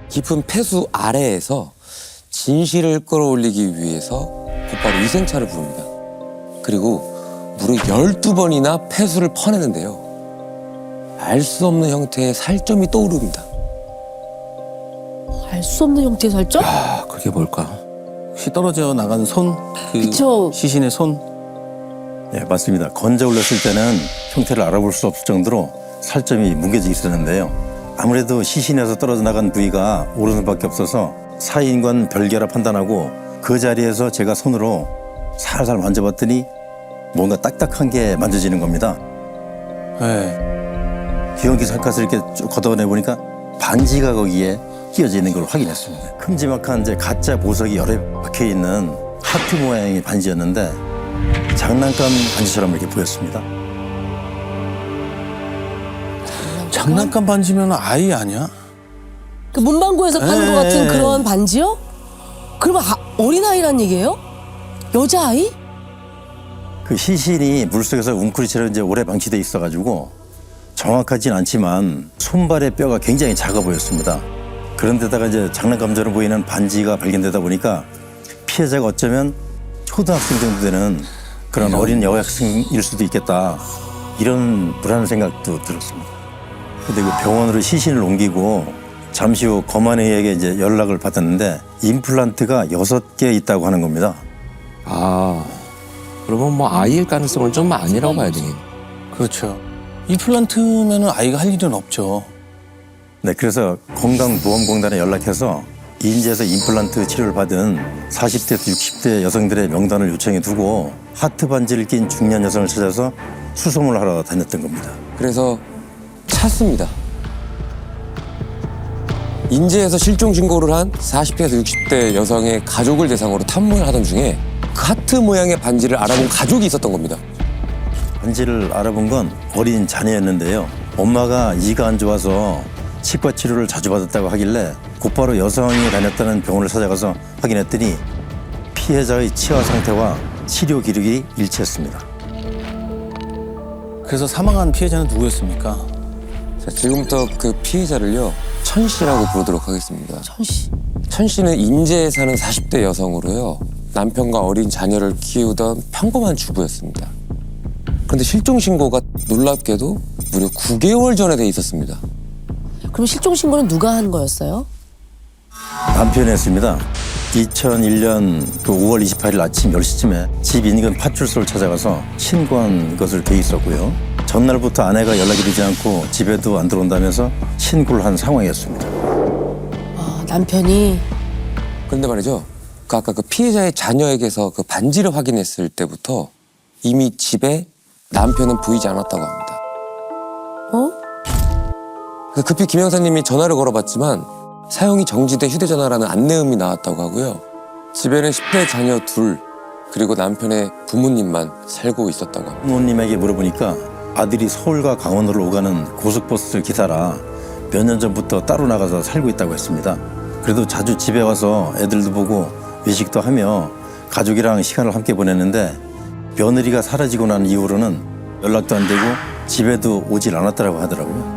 깊은 폐수 아래에서 진실을 끌어올리기 위해서 곧바로 위생차를 부릅니다. 그리고 무려 12번이나 폐수를 퍼내는데요. 알 수 없는 형태의 살점이 떠오릅니다. 알 수 없는 형태의 살점? 아, 그게 뭘까? 혹시 떨어져 나간 손? 그 그쵸. 시신의 손? 네, 맞습니다. 건져 올렸을 때는 형태를 알아볼 수 없을 정도로 살점이 뭉개져 있었는데요. 아무래도 시신에서 떨어져 나간 부위가 오른손밖에 없어서 사인관 별개라 판단하고 그 자리에서 제가 손으로 살살 만져봤더니 뭔가 딱딱한 게 만져지는 겁니다. 네. 귀염기 살갗을 이렇게 쭉 걷어내보니까 반지가 거기에 끼어져 있는 걸 확인했습니다. 큼지막한 이제 가짜 보석이 여러 박혀있는 하트 모양의 반지였는데 장난감 반지처럼 이렇게 보였습니다. 장난감 반지면 아이 아니야? 그 문방구에서 파는 네. 것 같은 그런 반지요? 그러면 어린아이란 얘기예요? 여자아이? 그 시신이 물속에서 웅크리처럼 이제 오래 방치돼 있어가지고 정확하진 않지만 손발의 뼈가 굉장히 작아 보였습니다. 그런데다가 이제 장난감처럼 보이는 반지가 발견되다 보니까 피해자가 어쩌면 초등학생 정도 되는 그런 어린 여학생일 수도 있겠다. 이런 불안한 생각도 들었습니다. 근데 그 병원으로 시신을 옮기고 잠시 후 검안의에게 이제 연락을 받았는데 임플란트가 6개 있다고 하는 겁니다. 아, 그러면 뭐 아이일 가능성은 좀 아니라고 봐야 되겠네. 그렇죠. 임플란트면은 아이가 할 일은 없죠. 네, 그래서 건강보험공단에 연락해서 인제에서 임플란트 치료를 받은 40대에서 60대 여성들의 명단을 요청해 두고 하트 반지를 낀 중년 여성을 찾아서 수소문을 하러 다녔던 겁니다. 그래서 찾습니다. 인제에서 실종 신고를 한 40대에서 60대 여성의 가족을 대상으로 탐문을 하던 중에 그 하트 모양의 반지를 알아본 가족이 있었던 겁니다. 반지를 알아본 건 어린 자녀였는데요. 엄마가 이가 안 좋아서 치과 치료를 자주 받았다고 하길래 곧바로 여성이 다녔다는 병원을 찾아가서 확인했더니 피해자의 치아 상태와 치료 기록이 일치했습니다. 그래서 사망한 피해자는 누구였습니까? 자, 지금부터 그 피해자를요, 천 씨라고 부르도록 하겠습니다. 천씨. 천 씨는 인제에 사는 40대 여성으로요, 남편과 어린 자녀를 키우던 평범한 주부였습니다. 그런데 실종 신고가 놀랍게도 무려 9개월 전에 돼 있었습니다. 그럼 실종 신고는 누가 한 거였어요? 남편이 했습니다. 2001년 그 5월 28일 아침 10시쯤에 집 인근 파출소를 찾아가서 신고한 것을 돼 있었고요. 전날부터 아내가 연락이 되지 않고 집에도 안 들어온다면서 신고를 한 상황이었습니다. 아, 남편이. 그런데 말이죠, 그 아까 그 피해자의 자녀에게서 그 반지를 확인했을 때부터 이미 집에 남편은 보이지 않았다고 합니다. 어? 그래서 급히 김 형사님이 전화를 걸어봤지만 사용이 정지된 휴대전화라는 안내음이 나왔다고 하고요. 집에는 10대 자녀 2, 그리고 남편의 부모님만 살고 있었다고 합니다. 부모님에게 물어보니까 아들이 서울과 강원도로 오가는 고속버스 기사라 몇 년 전부터 따로 나가서 살고 있다고 했습니다. 그래도 자주 집에 와서 애들도 보고 외식도 하며 가족이랑 시간을 함께 보냈는데 며느리가 사라지고 난 이후로는 연락도 안 되고 집에도 오질 않았다고 하더라고요.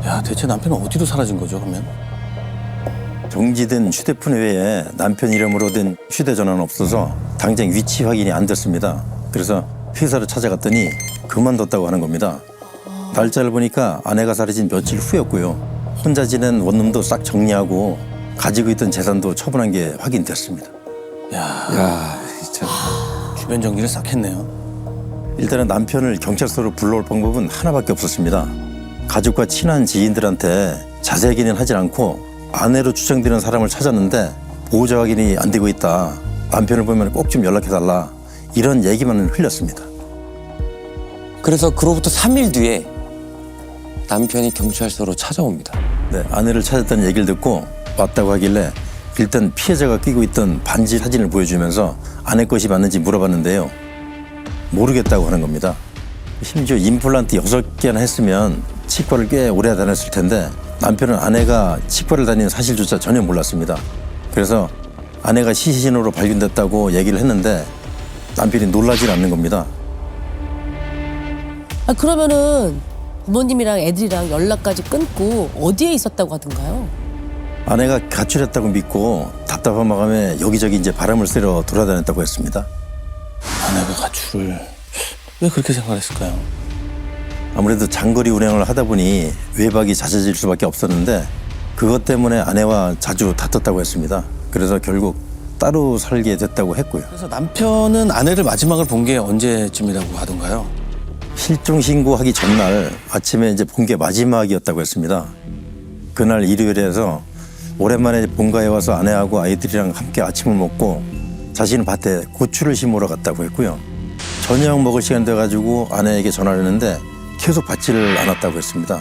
야, 대체 남편은 어디로 사라진 거죠, 그러면? 정지된 휴대폰 외에 남편 이름으로 된 휴대전화는 없어서 당장 위치 확인이 안 됐습니다. 그래서 회사를 찾아갔더니 그만뒀다고 하는 겁니다. 날짜를 보니까 아내가 사라진 며칠 후였고요. 혼자 지낸 원룸도 싹 정리하고 가지고 있던 재산도 처분한 게 확인됐습니다. 야, 진짜. 주변 정리를 싹 했네요. 일단은 남편을 경찰서로 불러올 방법은 하나밖에 없었습니다. 가족과 친한 지인들한테 자세하게는 하질 않고 아내로 추정되는 사람을 찾았는데 보호자 확인이 안 되고 있다. 남편을 보면 꼭 좀 연락해달라. 이런 얘기만 흘렸습니다. 그래서 그로부터 3일 뒤에 남편이 경찰서로 찾아옵니다. 네, 아내를 찾았다는 얘기를 듣고 왔다고 하길래 일단 피해자가 끼고 있던 반지 사진을 보여주면서 아내 것이 맞는지 물어봤는데요. 모르겠다고 하는 겁니다. 심지어 임플란트 6개나 했으면 치과를 꽤 오래 다녔을 텐데 남편은 아내가 치과를 다니는 사실조차 전혀 몰랐습니다. 그래서 아내가 시신으로 발견됐다고 얘기를 했는데 남편이 놀라질 않는 겁니다. 아, 그러면은 부모님이랑 애들이랑 연락까지 끊고 어디에 있었다고 하던가요? 아내가 가출했다고 믿고 답답한 마음에 여기저기 이제 바람을 쐬러 돌아다녔다고 했습니다. 아내가 가출을 왜 그렇게 생각했을까요? 아무래도 장거리 운행을 하다 보니 외박이 잦아질 수밖에 없었는데 그것 때문에 아내와 자주 다퉜다고 했습니다. 그래서 결국 따로 살게 됐다고 했고요. 그래서 남편은 아내를 마지막을 본 게 언제쯤이라고 하던가요? 실종 신고하기 전날 아침에 이제 본 게 마지막이었다고 했습니다. 그날 일요일에서 오랜만에 본가에 와서 아내하고 아이들이랑 함께 아침을 먹고 자신은 밭에 고추를 심으러 갔다고 했고요. 저녁 먹을 시간 돼가지고 아내에게 전화를 했는데 계속 받지를 않았다고 했습니다.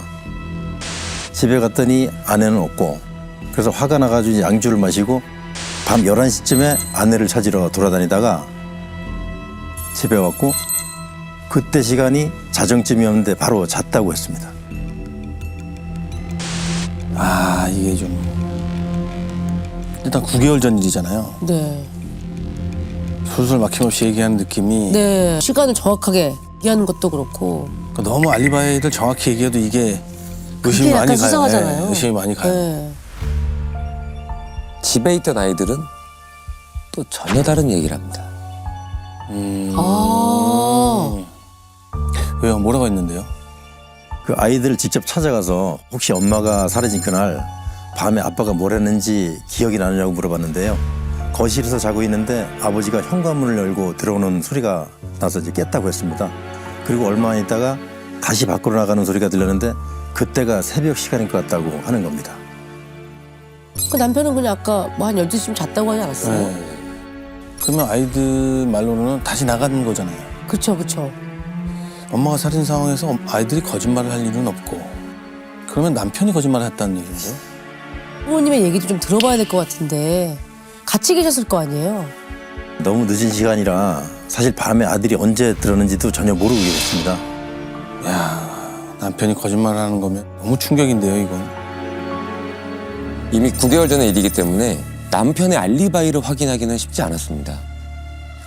집에 갔더니 아내는 없고 그래서 화가 나가지고 이제 양주를 마시고 밤 11시쯤에 아내를 찾으러 돌아다니다가 집에 왔고 그때 시간이 자정쯤이었는데 바로 잤다고 했습니다. 아, 이게 좀 일단 9개월 전 일이잖아요. 네. 술술 막힘없이 얘기하는 느낌이 네. 시간을 정확하게 얘기하는 것도 그렇고. 그러니까 너무 알리바이를 정확히 얘기해도 이게 의심이 그게 약간 많이 가요. 수상하잖아요. 네, 의심이 많이 가요. 네. 집에 있던 아이들은 또 전혀 다른 얘기를 합니다. 아. 왜요? 뭐라고 했는데요? 그 아이들을 직접 찾아가서 혹시 엄마가 사라진 그날 밤에 아빠가 뭘 했는지 기억이 나느냐고 물어봤는데요. 거실에서 자고 있는데 아버지가 현관문을 열고 들어오는 소리가 나서 이제 깼다고 했습니다. 그리고 얼마 안 있다가 다시 밖으로 나가는 소리가 들렸는데 그때가 새벽 시간인 것 같다고 하는 겁니다. 그 남편은 그냥 아까 뭐 한 12시쯤 잤다고 하지 않았어요? 네. 그러면 아이들 말로는 다시 나가는 거잖아요. 그쵸, 그쵸. 엄마가 살인 상황에서 아이들이 거짓말을 할 일은 없고 그러면 남편이 거짓말을 했다는 얘기인데요? 부모님의 얘기도 좀 들어봐야 될 것 같은데 같이 계셨을 거 아니에요? 너무 늦은 시간이라 사실 밤에 아들이 언제 들었는지도 전혀 모르고 계셨습니다. 야, 남편이 거짓말을 하는 거면 너무 충격인데요, 이건. 이미 9개월 전의 일이기 때문에 남편의 알리바이를 확인하기는 쉽지 않았습니다.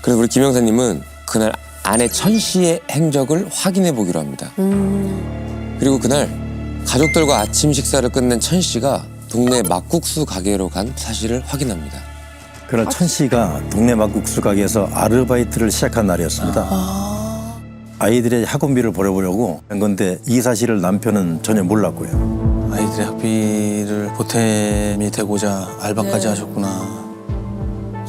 그래서 우리 김 형사님은 그날 아내 천 씨의 행적을 확인해 보기로 합니다. 그리고 그날 가족들과 아침 식사를 끝낸 천 씨가 동네 막국수 가게로 간 사실을 확인합니다. 그날 천 씨가 동네 막국수 가게에서 아르바이트를 시작한 날이었습니다. 아이들의 학원비를 벌어보려고 한 건데 이 사실을 남편은 전혀 몰랐고요. 아이들의 학비를 보탬이 되고자 알바까지 네. 하셨구나.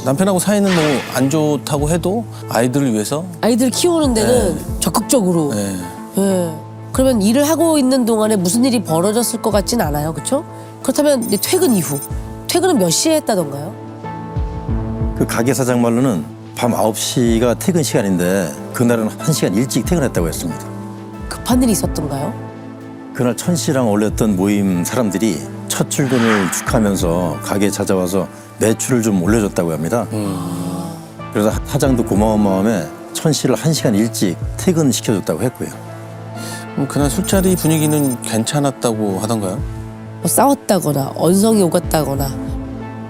남편하고 사이는 뭐 안 좋다고 해도 아이들을 위해서 아이들 키우는 데는 적극적으로. 네. 네. 그러면 일을 하고 있는 동안에 무슨 일이 벌어졌을 것 같진 않아요, 그렇죠? 그렇다면 이제 퇴근 이후 퇴근은 몇 시에 했다던가요? 그 가게 사장 말로는 밤 9시가 퇴근 시간인데 그날은 1시간 일찍 퇴근했다고 했습니다. 급한 일이 있었던가요? 그날 천 씨랑 어울렸던 모임 사람들이 첫 출근을 축하하면서 가게에 찾아와서 매출을 좀 올려줬다고 합니다. 그래서 사장도 고마운 마음에 천 씨를 1시간 일찍 퇴근시켜줬다고 했고요. 그럼 그날 술자리 분위기는 괜찮았다고 하던가요? 뭐 싸웠다거나 언성이 오갔다거나.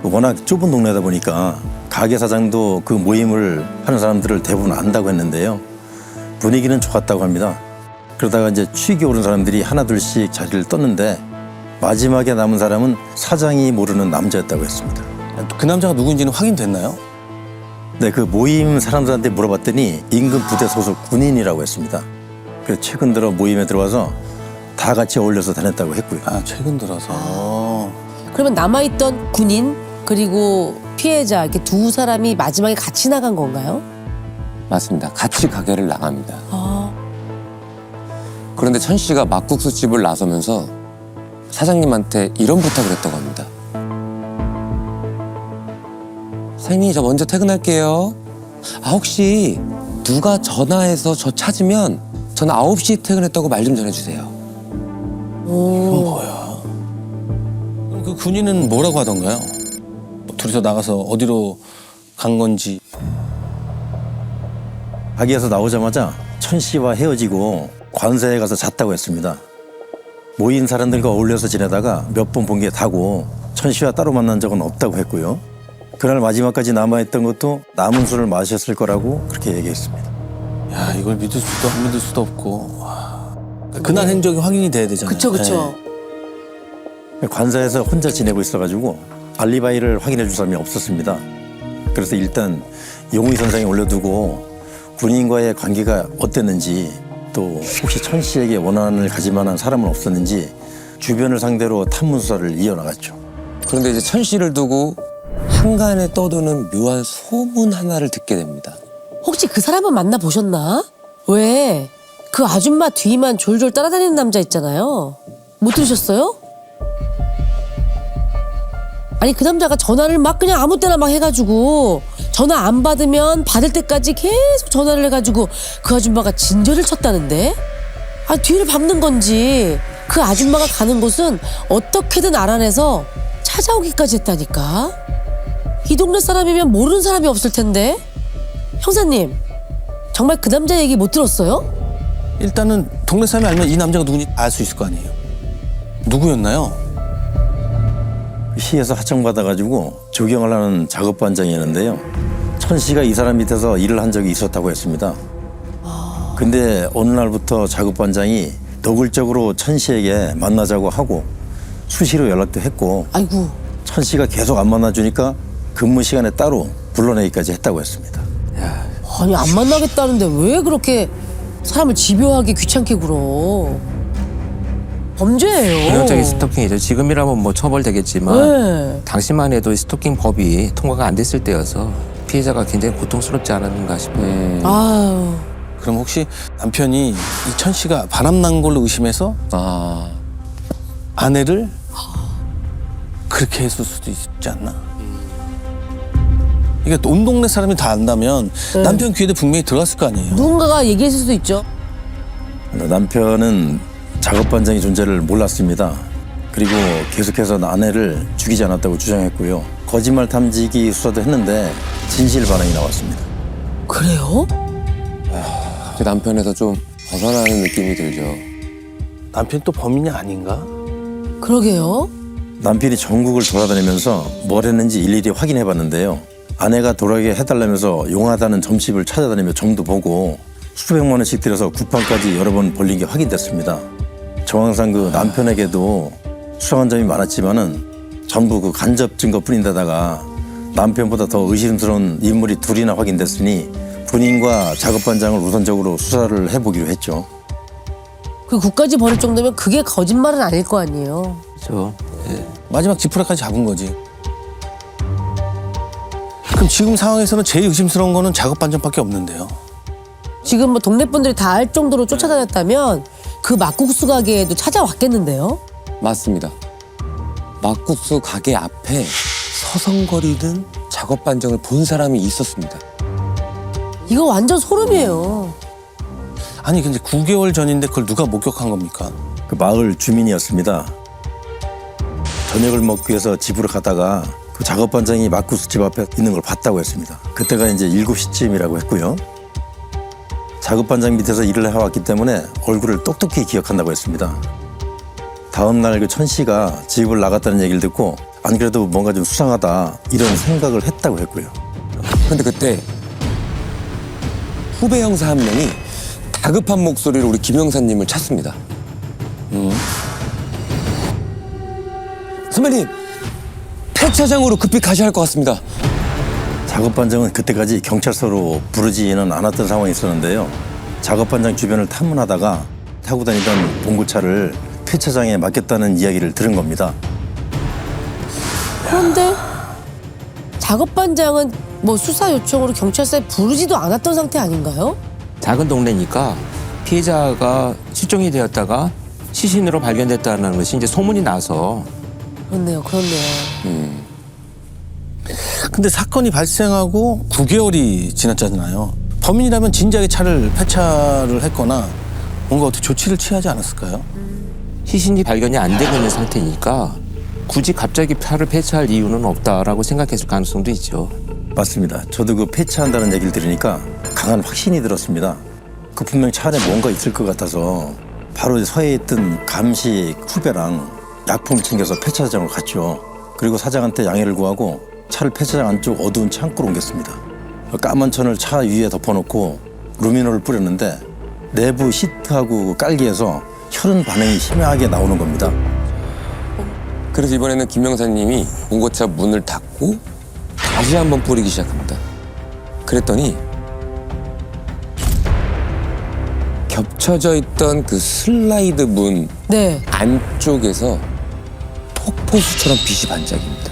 워낙 좁은 동네다 보니까 가게 사장도 그 모임을 하는 사람들을 대부분 안다고 했는데요. 분위기는 좋았다고 합니다. 그러다가 이제 취기 오른 사람들이 하나둘씩 자리를 떴는데 마지막에 남은 사람은 사장이 모르는 남자였다고 했습니다. 그 남자가 누구인지는 확인됐나요? 네, 그 모임 사람들한테 물어봤더니 인근 부대 소속 군인이라고 했습니다. 그래서 최근 들어 모임에 들어와서 다 같이 어울려서 다녔다고 했고요. 아, 최근 들어서. 그러면 남아있던 군인 그리고 피해자 이렇게 두 사람이 마지막에 같이 나간 건가요? 맞습니다. 같이 가게를 나갑니다. 아, 그런데 천 씨가 막국수 집을 나서면서 사장님한테 이런 부탁을 했다고 합니다. 사장님, 저 먼저 퇴근할게요. 아, 혹시 누가 전화해서 저 찾으면 저는 9시에 퇴근했다고 말 좀 전해주세요. 이건 뭐야? 그럼 그 군인은 뭐라고 하던가요? 뭐 둘이서 나가서 어디로 간 건지. 가게에서 나오자마자 천 씨와 헤어지고 관사에 가서 잤다고 했습니다. 모인 사람들과 어울려서 지내다가 몇 번 본 게 다고 천 씨와 따로 만난 적은 없다고 했고요. 그날 마지막까지 남아있던 것도 남은 술을 마셨을 거라고 그렇게 얘기했습니다. 야, 이걸 믿을 수도 안 믿을 수도 없고. 와. 그날 행적이 확인이 돼야 되잖아요. 그쵸, 그쵸. 관사에서 혼자 지내고 있어가지고 알리바이를 확인해 줄 사람이 없었습니다. 그래서 일단 용의 선상에 올려두고 군인과의 관계가 어땠는지 또 혹시 천 씨에게 원한을 가질 만한 사람은 없었는지 주변을 상대로 탐문 수사를 이어나갔죠. 그런데 이제 천 씨를 두고 한간에 떠도는 묘한 소문 하나를 듣게 됩니다. 혹시 그 사람은 만나보셨나? 왜? 그 아줌마 뒤만 졸졸 따라다니는 남자 있잖아요. 못 들으셨어요? 아니 그 남자가 전화를 막 그냥 아무 때나 막 해가지고 전화 안 받으면 받을 때까지 계속 전화를 해가지고 그 아줌마가 진저를 쳤다는데? 아 뒤를 밟는 건지 그 아줌마가 가는 곳은 어떻게든 알아내서 찾아오기까지 했다니까? 이 동네 사람이면 모르는 사람이 없을 텐데? 형사님 정말 그 남자 얘기 못 들었어요? 일단은 동네 사람이 알면 이 남자가 누군지 알 수 있을 거 아니에요. 누구였나요? 시에서 하청받아가지고 조경을 하는 작업반장이었는데요. 천 씨가 이 사람 밑에서 일을 한 적이 있었다고 했습니다. 근데 어느 날부터 작업반장이 노골적으로 천 씨에게 만나자고 하고 수시로 연락도 했고 아이고. 천 씨가 계속 안 만나주니까 근무 시간에 따로 불러내기까지 했다고 했습니다. 아니 안 만나겠다는데 왜 그렇게 사람을 집요하게 귀찮게 굴어? 범죄예요. 전형적인 스토킹이죠. 지금이라면 뭐 처벌되겠지만 네. 당시만 해도 스토킹 법이 통과가 안 됐을 때여서 피해자가 굉장히 고통스럽지 않았는가 싶어요. 아유. 그럼 혹시 남편이 이천 씨가 바람난 걸로 의심해서 아내를 그렇게 했을 수도 있지 않나? 이게 온 동네 사람이 다 안다면 남편 귀에도 분명히 들어갔을 거 아니에요. 누군가가 얘기했을 수도 있죠. 남편은 작업반장의 존재를 몰랐습니다. 그리고 계속해서 아내를 죽이지 않았다고 주장했고요. 거짓말 탐지기 수사도 했는데 진실 반응이 나왔습니다. 그래요? 제 남편에서 좀 벗어나는 느낌이 들죠. 남편 또 범인이 아닌가? 그러게요. 남편이 전국을 돌아다니면서 뭘 했는지 일일이 확인해 봤는데요. 아내가 돌아가게 해달라면서 용하다는 점집을 찾아다니며 점도 보고 수백만 원씩 들여서 구판까지 여러 번 벌린 게 확인됐습니다. 정황상 그 남편에게도 수상한 점이 많았지만은 전부 그 간접 증거뿐인데다가 남편보다 더 의심스러운 인물이 둘이나 확인됐으니 본인과 작업반장을 우선적으로 수사를 해보기로 했죠. 그 국까지 버릴 정도면 그게 거짓말은 아닐 거 아니에요. 그렇죠. 마지막 지푸라까지 잡은 거지. 그럼 지금 상황에서는 제일 의심스러운 거는 작업반장밖에 없는데요. 지금 뭐 동네 분들이 다 알 정도로 쫓아다녔다면 그 막국수 가게에도 찾아왔겠는데요? 맞습니다. 막국수 가게 앞에 서성거리는 작업반장을 본 사람이 있었습니다. 이거 완전 소름이에요. 아니 근데 9개월 전인데 그걸 누가 목격한 겁니까? 그 마을 주민이었습니다. 저녁을 먹기 위해서 집으로 가다가 그 작업반장이 막국수집 앞에 있는 걸 봤다고 했습니다. 그때가 이제 7시쯤이라고 했고요. 작업반장 밑에서 일을 해왔기 때문에 얼굴을 똑똑히 기억한다고 했습니다. 다음 날 그 천 씨가 집을 나갔다는 얘기를 듣고 안 그래도 뭔가 좀 수상하다 이런 생각을 했다고 했고요. 그런데 그때 후배 형사 한 명이 다급한 목소리로 우리 김 형사님을 찾습니다. 선배님, 폐차장으로 급히 가셔야 할 것 같습니다. 작업반장은 그때까지 경찰서로 부르지는 않았던 상황이 있었는데요. 작업반장 주변을 탐문하다가 타고 다니던 봉고차를 폐차장에 맡겼다는 이야기를 들은 겁니다. 그런데 작업반장은 뭐 수사 요청으로 경찰서에 부르지도 않았던 상태 아닌가요? 작은 동네니까 피해자가 실종이 되었다가 시신으로 발견됐다는 것이 이제 소문이 나서 그렇네요. 그렇네요. 근데 사건이 발생하고 9개월이 지났잖아요. 범인이라면 진작에 차를 폐차를 했거나 뭔가 어떻게 조치를 취하지 않았을까요? 시신이 발견이 안 되고 있는 상태니까 굳이 갑자기 차를 폐차할 이유는 없다라고 생각했을 가능성도 있죠. 맞습니다. 저도 그 폐차한다는 얘기를 들으니까 강한 확신이 들었습니다. 그 분명 차 안에 뭔가 있을 것 같아서 바로 서해에 있던 감식 후배랑 약품을 챙겨서 폐차장으로 갔죠. 그리고 사장한테 양해를 구하고 차를 폐차장 안쪽 어두운 창고로 옮겼습니다. 까만 천을 차 위에 덮어놓고 루미놀을 뿌렸는데 내부 시트하고 깔기에서 혈흔 반응이 희미하게 나오는 겁니다. 그래서 이번에는 김 형사님이 봉고차 문을 닫고 다시 한번 뿌리기 시작합니다. 그랬더니 겹쳐져 있던 그 슬라이드 문 네. 안쪽에서 폭포수처럼 빛이 반짝입니다.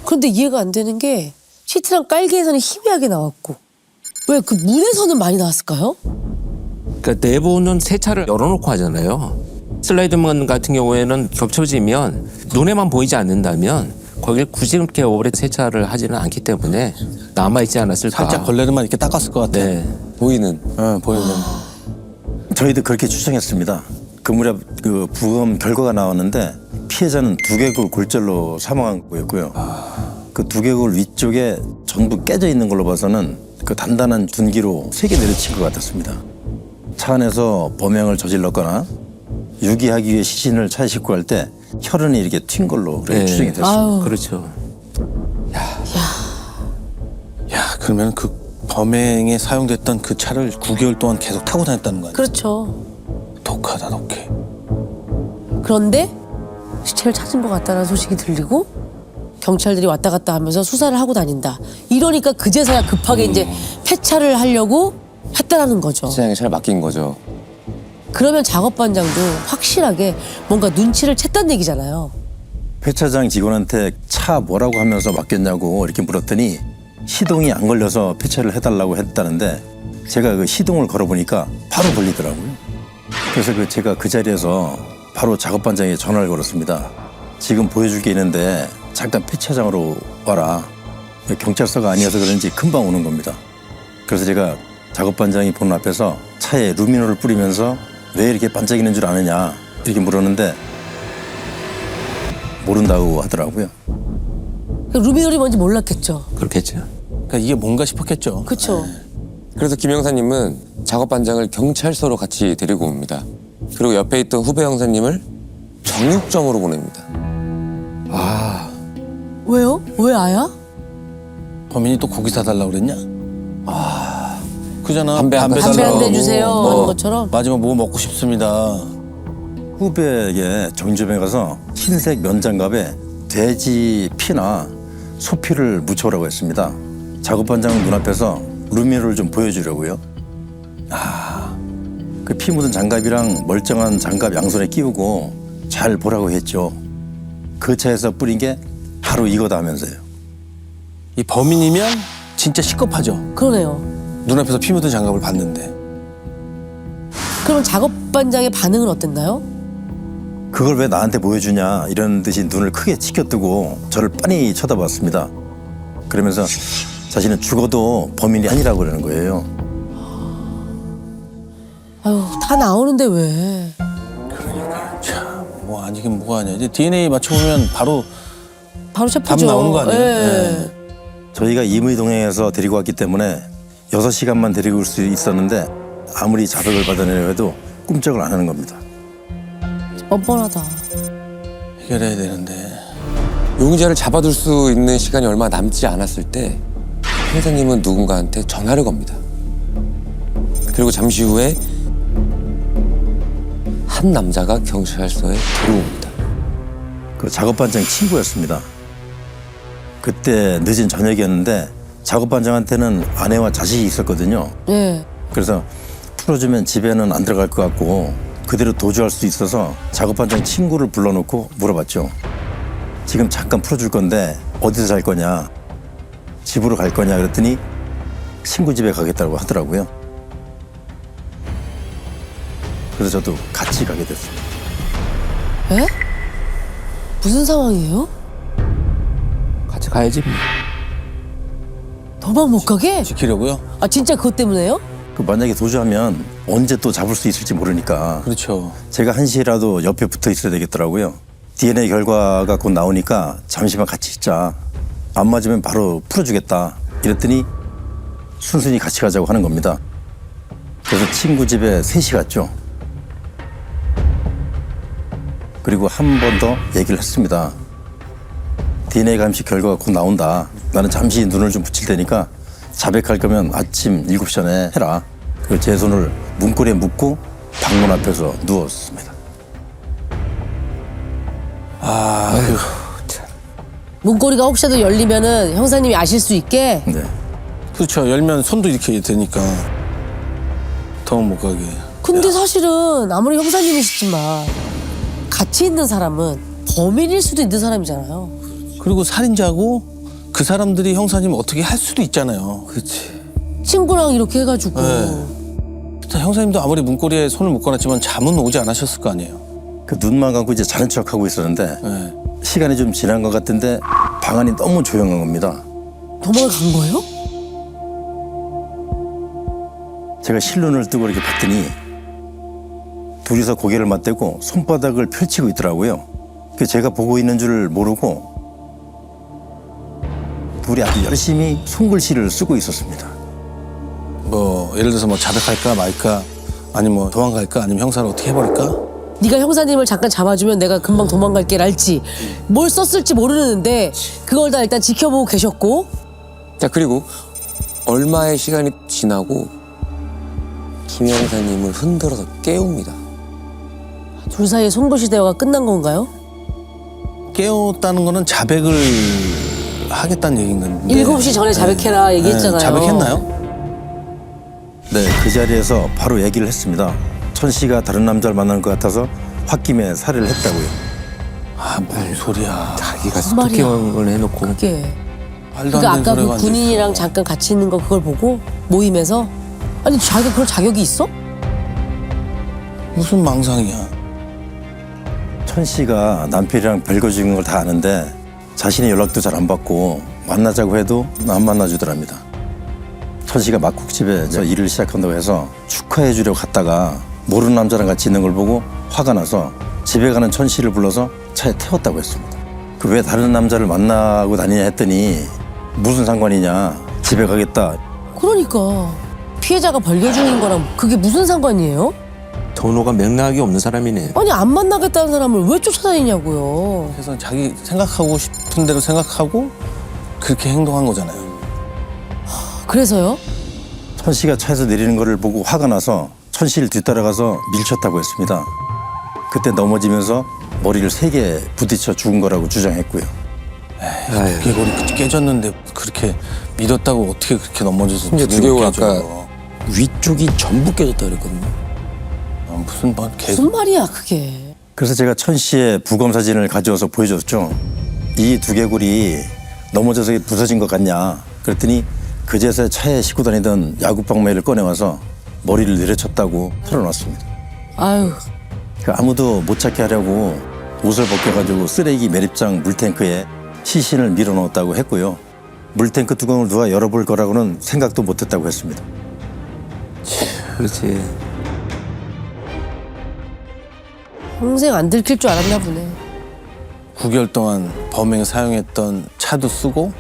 그런데 이해가 안 되는 게 시트랑 깔개에서는 희미하게 나왔고 왜 그 문에서는 많이 나왔을까요? 그러니까 내부는 세차를 열어놓고 하잖아요. 슬라이드문 같은 경우에는 겹쳐지면 눈에만 보이지 않는다면 거길 굳이 그렇게 오래 세차를 하지는 않기 때문에 남아있지 않았을까. 살짝 걸레를만 이렇게 닦았을 것 같아. 네. 보이는. 보이는. 저희도 그렇게 추정했습니다. 그 무렵 그 부검 결과가 나왔는데 피해자는 두개골 골절로 사망한 거였고요. 그 두개골 위쪽에 전부 깨져 있는 걸로 봐서는 그 단단한 둔기로 세게 내려친 것 같았습니다. 차 안에서 범행을 저질렀거나 유기하기 위해 시신을 차에 싣고 갈 때 혈흔이 이렇게 튄 걸로 그렇게 네. 추정이 됐습니다. 아유. 그렇죠. 야, 그러면 그 범행에 사용됐던 그 차를 9개월 동안 계속 타고 다녔다는 거 아니에요? 그렇죠. 독하다, 독해. 그런데 시체를 찾은 것 같다는 소식이 들리고 경찰들이 왔다 갔다 하면서 수사를 하고 다닌다. 이러니까 그제서야 급하게 이제 폐차를 하려고 했다라는 거죠. 시장에 잘 맡긴 거죠. 그러면 작업반장도 확실하게 뭔가 눈치를 챘다는 얘기잖아요. 폐차장 직원한테 차 뭐라고 하면서 맡겼냐고 이렇게 물었더니 시동이 안 걸려서 폐차를 해달라고 했다는데 제가 그 시동을 걸어보니까 바로 걸리더라고요. 그래서 제가 그 자리에서 바로 작업반장에 전화를 걸었습니다. 지금 보여줄 게 있는데 잠깐 폐차장으로 와라. 경찰서가 아니어서 그런지 금방 오는 겁니다. 그래서 제가 작업반장이 보는 앞에서 차에 루미노를 뿌리면서 왜 이렇게 반짝이는 줄 아느냐 이렇게 물었는데 모른다고 하더라고요. 루미놀이 뭔지 몰랐겠죠. 그렇겠죠. 그러니까 이게 뭔가 싶었겠죠. 그렇죠. 그래서 김 형사님은 작업반장을 경찰서로 같이 데리고 옵니다. 그리고 옆에 있던 후배 형사님을 정육점으로 보냅니다. 왜요? 왜 아야? 범인이 또 고기 사달라고 그랬냐? 그잖아. 담배 한 대 담배 한 대 달라고. 주세요 하는 것처럼. 마지막 뭐 먹고 싶습니다. 후배에게 정점에 가서 흰색 면장갑에 돼지 피나 소피를 묻혀오라고 했습니다. 작업반장 눈앞에서 루미노를 좀 보여주려고요. 그 피 묻은 장갑이랑 멀쩡한 장갑 양손에 끼우고 잘 보라고 했죠. 그 차에서 뿌린 게 바로 이거다 하면서요. 이 범인이면 진짜 시겁하죠. 그러네요. 눈앞에서 피 묻은 장갑을 봤는데. 그럼 작업반장의 반응은 어땠나요? 그걸 왜 나한테 보여주냐 이런 듯이 눈을 크게 치켜뜨고 저를 빤히 쳐다봤습니다. 그러면서 자신은 죽어도 범인이 아니라고 그러는 거예요. 아유, 다 나오는데 왜? 참, 뭐 아니긴 뭐가 아니야. 이제 DNA 맞춰보면 바로 바로 체포죠. 답 나오는 거 아니에요? 예. 저희가 임의동행에서 데리고 왔기 때문에 6시간만 데리고 올 수 있었는데 아무리 자백을 받아내려 해도 꿈쩍을 안 하는 겁니다. 뻔뻔하다. 해결해야 되는데. 용의자를 잡아둘 수 있는 시간이 얼마 남지 않았을 때 형사님은 누군가한테 전화를 겁니다. 그리고 잠시 후에 한 남자가 경찰서에 들어옵니다. 그 작업반장 친구였습니다. 그때 늦은 저녁이었는데 작업반장한테는 아내와 자식이 있었거든요. 예. 그래서 풀어주면 집에는 안 들어갈 것 같고 그대로 도주할 수 있어서 작업반장 친구를 불러놓고 물어봤죠. 지금 잠깐 풀어줄 건데 어디서 잘 거냐, 집으로 갈 거냐 그랬더니 친구 집에 가겠다고 하더라고요. 그래서 저도 같이 가게 됐습니다. 에? 무슨 상황이에요? 같이 가야지. 도망 못 가게? 지키려고요? 아 진짜 그것 때문에요? 그 만약에 도주하면 언제 또 잡을 수 있을지 모르니까 그렇죠. 제가 한시라도 옆에 붙어 있어야 되겠더라고요. DNA 결과가 곧 나오니까 잠시만 같이 있자. 안 맞으면 바로 풀어주겠다. 이랬더니 순순히 같이 가자고 하는 겁니다. 그래서 친구 집에 셋이 갔죠. 그리고 한 번 더 얘기를 했습니다. DNA 감식 결과가 곧 나온다. 나는 잠시 눈을 좀 붙일 테니까 자백할 거면 아침 7시 전에 해라. 그리고 제 손을 문고리에 묶고 방문 앞에서 누웠습니다. 문고리가 혹시라도 열리면은 형사님이 아실 수 있게. 네. 그렇죠. 열면 손도 이렇게 되니까 도망 못 가게. 근데 사실은 아무리 형사님이시지만 같이 있는 사람은 범인일 수도 있는 사람이잖아요. 그리고 살인자고 그 사람들이 형사님 어떻게 할 수도 있잖아요. 그렇지. 친구랑 이렇게 해가지고. 네. 형사님도 아무리 문고리에 손을 묶어놨지만 잠은 오지 않으셨을 거 아니에요. 그 눈만 감고 이제 자는 척하고 있었는데 네. 시간이 좀 지난 것 같은데 방 안이 너무 조용한 겁니다. 도망을 간 거예요? 제가 실눈을 뜨고 이렇게 봤더니 둘이서 고개를 맞대고 손바닥을 펼치고 있더라고요. 그 제가 보고 있는 줄 모르고 둘이 아주 열심히 손글씨를 쓰고 있었습니다. 뭐 예를 들어서 뭐 자백할까 말까 아니면 뭐 도망갈까 아니면 형사를 어떻게 해버릴까 네가 형사님을 잠깐 잡아주면 내가 금방 도망갈게 랄지 뭘 썼을지 모르는데 그걸 다 일단 지켜보고 계셨고 자, 그리고 얼마의 시간이 지나고 김 형사님을 흔들어서 깨웁니다. 둘 사이의 손부시 대화가 끝난 건가요? 깨웠다는 거는 자백을 하겠다는 얘기인 건데. 7시 전에 자백해라 얘기했잖아요. 네, 자백했나요? 네, 그 자리에서 바로 얘기를 했습니다. 천 씨가 다른 남자를 만나는 것 같아서 홧김에 살해를 했다고요. 아, 뭔 소리야. 자기가 무슨 말이야. 스토킹을 해놓고 그게 말도 안 그러니까 되는 아까 그 소리가 안 군인이랑 됐어. 잠깐 같이 있는 거 그걸 보고 모임에서 아니 자기가 그럴 자격이 있어? 무슨 망상이야. 천 씨가 남편이랑 별거 중인 걸 다 아는데 자신의 연락도 잘 안 받고 만나자고 해도 안 만나주더랍니다. 천 씨가 막국집에서 일을 시작한다고 해서 축하해 주려고 갔다가 모르는 남자랑 같이 있는 걸 보고 화가 나서 집에 가는 천 씨를 불러서 차에 태웠다고 했습니다. 그 왜 다른 남자를 만나고 다니냐 했더니 무슨 상관이냐, 집에 가겠다. 그러니까 피해자가 벌교 중인 거랑 그게 무슨 상관이에요? 전호가 맥락이 없는 사람이네. 아니 안 만나겠다는 사람을 왜 쫓아다니냐고요. 그래서 자기 생각하고 싶은 대로 생각하고 그렇게 행동한 거잖아요. 그래서요? 천 씨가 차에서 내리는 거를 보고 화가 나서 천 씨를 뒤따라가서 밀쳤다고 했습니다. 그때 넘어지면서 머리를 3개 부딪혀 죽은 거라고 주장했고요. 두개골이 깨졌는데 그렇게 믿었다고 어떻게 그렇게 넘어져서 심지어 두개골 두개골 깨져. 아까 위쪽이 전부 깨졌다 그랬거든요. 무슨 뭐 무슨 말이야 그게. 그래서 제가 천 씨의 부검 사진을 가져와서 보여줬죠. 이 두개골이 넘어져서 부서진 것 같냐. 그랬더니 그제서야 차에 싣고 다니던 야구방망이를 꺼내와서 머리를 내려쳤다고 털어놨습니다. 아유 그 아무도 못 찾게 하려고 옷을 벗겨가지고 쓰레기 매립장 물탱크에 시신을 밀어넣었다고 했고요. 물탱크 뚜껑을 누가 열어볼 거라고는 생각도 못했다고 했습니다. 그렇지. 평생 안 들킬 줄 알았나 보네. 9개월 동안 범행에 사용했던 차도 쓰고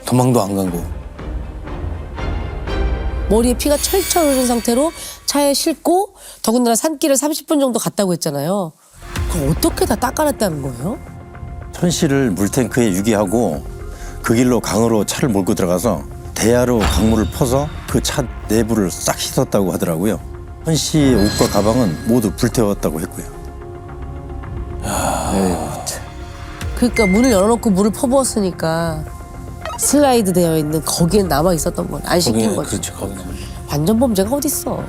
도망도 안 간 거. 머리에 피가 철철 흐른 상태로 차에 싣고 더군다나 산길을 30분 정도 갔다고 했잖아요. 그럼 어떻게 다 닦아냈다는 거예요? 천 씨를 물탱크에 유기하고 그 길로 강으로 차를 몰고 들어가서 대야로 강물을 퍼서 그 차 내부를 싹 씻었다고 하더라고요. 천 씨의 옷과 가방은 모두 불태웠다고 했고요. 그러니까 문을 열어놓고 물을 퍼부었으니까 슬라이드 되어 있는 거기엔 남아 있었던 건 안 씻긴 거지. 그렇죠. 거기는. 완전 범죄가 어딨어.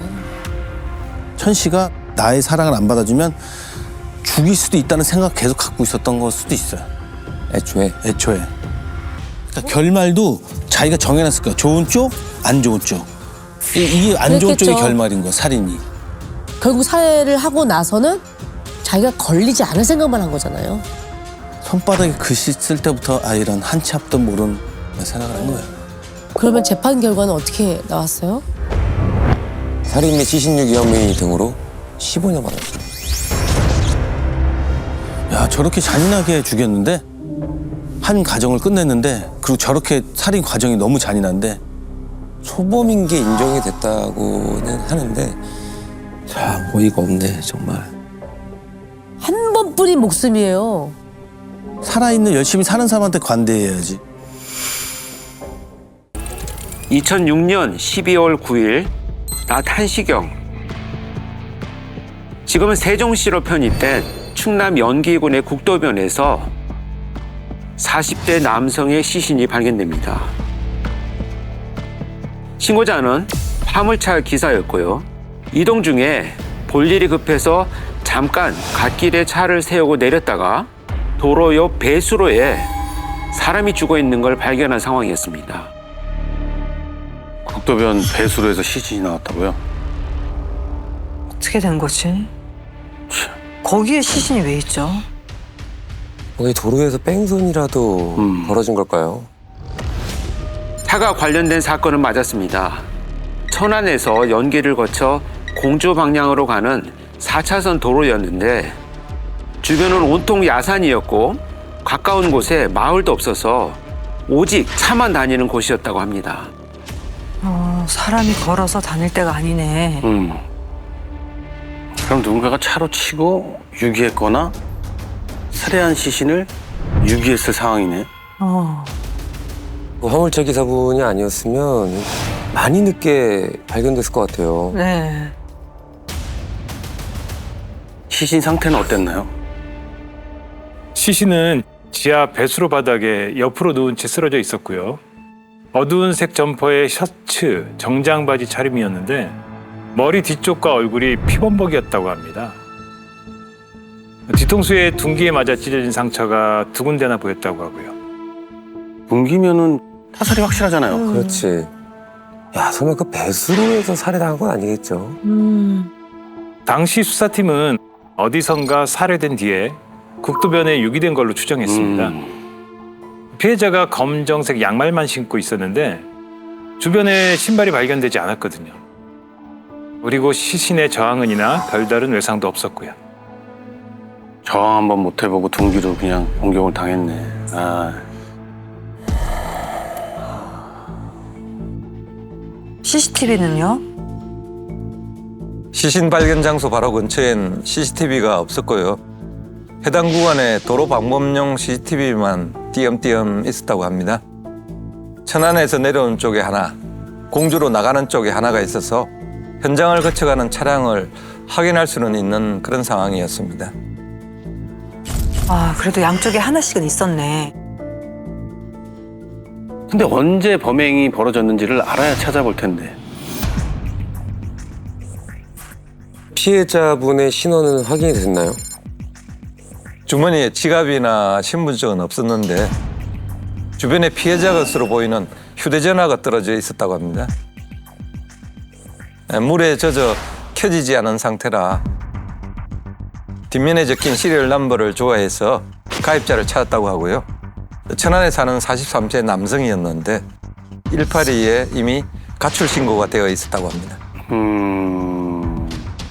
천 씨가 나의 사랑을 안 받아주면 죽일 수도 있다는 생각 계속 갖고 있었던 걸 수도 있어요. 애초에 애초에. 그러니까 결말도 자기가 정해놨을 거야. 좋은 쪽, 안 좋은 쪽. 이게 안 좋은 쪽이 그랬겠죠. 결말인 거야, 살인이. 결국 살해를 하고 나서는 자기가 걸리지 않을 생각만 한 거잖아요. 손바닥에 글씨 쓸 때부터 아 이런 한치 앞도 모르는 생각을 한 거예요. 그러면 재판 결과는 어떻게 나왔어요? 살인 및 시신유기 혐의 등으로 15년 받았어요. 야 저렇게 잔인하게 죽였는데 한 가정을 끝냈는데 그리고 저렇게 살인 과정이 너무 잔인한데 초범인 게 인정이 됐다고는 하는데 참 어이가 없네 정말. 한 번뿐인 목숨이에요. 살아있는 열심히 사는 사람한테 관대해야지. 2006년 12월 9일 낮 1시경 지금은 세종시로 편입된 충남 연기군의 국도변에서 40대 남성의 시신이 발견됩니다. 신고자는 화물차 기사였고요. 이동 중에 볼 일이 급해서 잠깐 갓길에 차를 세우고 내렸다가 도로 옆 배수로에 사람이 죽어 있는 걸 발견한 상황이었습니다. 국도변 배수로에서 시신이 나왔다고요? 어떻게 된 거지? 거기에 시신이 왜 있죠? 거기 도로에서 뺑소니라도 벌어진 걸까요? 차가 관련된 사건은 맞았습니다. 천안에서 연기를 거쳐 공주 방향으로 가는 4차선 도로였는데 주변은 온통 야산이었고 가까운 곳에 마을도 없어서 오직 차만 다니는 곳이었다고 합니다. 사람이 걸어서 다닐 때가 아니네. 그럼 누군가가 차로 치고 유기했거나 살해한 시신을 유기했을 상황이네. 그 화물차 기사분이 아니었으면 많이 늦게 발견됐을 것 같아요. 네. 시신 상태는 어땠나요? 시신은 지하 배수로 바닥에 옆으로 누운 채 쓰러져 있었고요. 어두운 색 점퍼에 셔츠, 정장 바지 차림이었는데 머리 뒤쪽과 얼굴이 피범벅이었다고 합니다. 뒤통수에 둔기에 맞아 찢어진 상처가 2군데나 보였다고 하고요. 뭉기면은 타살이 확실하잖아요. 그렇지. 야, 설마 그 배수로에서 살해당한 건 아니겠죠? 당시 수사팀은 어디선가 살해된 뒤에 국도변에 유기된 걸로 추정했습니다. 피해자가 검정색 양말만 신고 있었는데 주변에 신발이 발견되지 않았거든요. 그리고 시신의 저항은이나 별다른 외상도 없었고요. 저항 한번 못 해보고 둔기로 그냥 공격을 당했네. 아. CCTV는요? 시신 발견 장소 바로 근처엔 CCTV가 없었고요. 해당 구간에 도로 방범용 CCTV만 띄엄띄엄 있었다고 합니다. 천안에서 내려오는 쪽에 하나, 공주로 나가는 쪽에 하나가 있어서 현장을 거쳐가는 차량을 확인할 수는 있는 그런 상황이었습니다. 아, 그래도 양쪽에 하나씩은 있었네. 근데 언제 범행이 벌어졌는지를 알아야 찾아볼 텐데. 피해자분의 신원은 확인이 됐나요? 주머니에 지갑이나 신분증은 없었는데 주변에 피해자 것으로 보이는 휴대전화가 떨어져 있었다고 합니다. 물에 젖어 켜지지 않은 상태라 뒷면에 적힌 시리얼 넘버를 조회해서 가입자를 찾았다고 하고요. 천안에 사는 43세 남성이었는데 182에 이미 가출 신고가 되어 있었다고 합니다.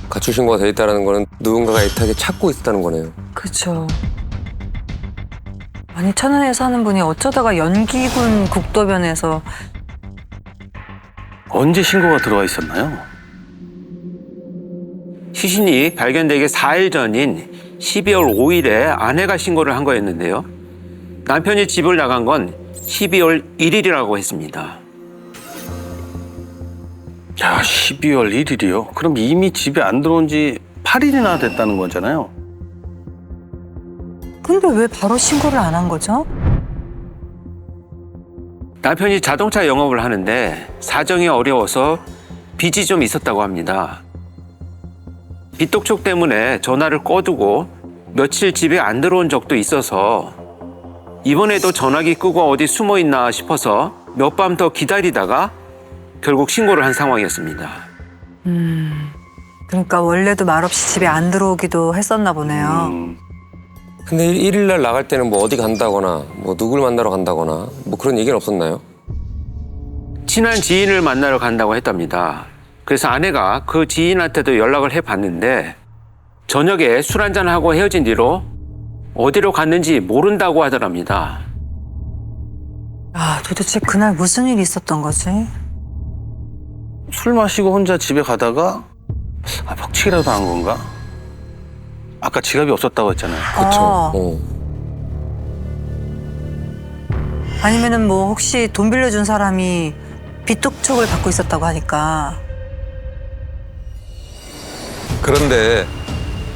가출 신고가 돼 있다는 거는 누군가가 애타게 찾고 있었다는 거네요. 그렇죠. 아니, 천안에 사는 분이 어쩌다가 연기군 국도변에서 언제 신고가 들어와 있었나요? 시신이 발견되기 4일 전인 12월 5일에 아내가 신고를 한 거였는데요. 남편이 집을 나간 건 12월 1일이라고 했습니다. 야, 12월 1일이요? 그럼 이미 집에 안 들어온 지 8일이나 됐다는 거잖아요. 근데 왜 바로 신고를 안 한 거죠? 남편이 자동차 영업을 하는데 사정이 어려워서 빚이 좀 있었다고 합니다. 빚독촉 때문에 전화를 꺼두고 며칠 집에 안 들어온 적도 있어서 이번에도 전화기 끄고 어디 숨어 있나 싶어서 몇 밤 더 기다리다가 결국 신고를 한 상황이었습니다. 그러니까 원래도 말없이 집에 안 들어오기도 했었나 보네요. 근데 1일 날 나갈 때는 뭐 어디 간다거나 뭐 누굴 만나러 간다거나 뭐 그런 얘기는 없었나요? 친한 지인을 만나러 간다고 했답니다. 그래서 아내가 그 지인한테도 연락을 해봤는데 저녁에 술 한잔하고 헤어진 뒤로 어디로 갔는지 모른다고 하더랍니다. 아, 도대체 그날 무슨 일이 있었던 거지? 술 마시고 혼자 집에 가다가 퍽치기라도 당한 건가? 아까 지갑이 없었다고 했잖아요. 그렇죠. 아니면은 뭐 혹시 돈 빌려준 사람이 빚독촉을 받고 있었다고 하니까. 그런데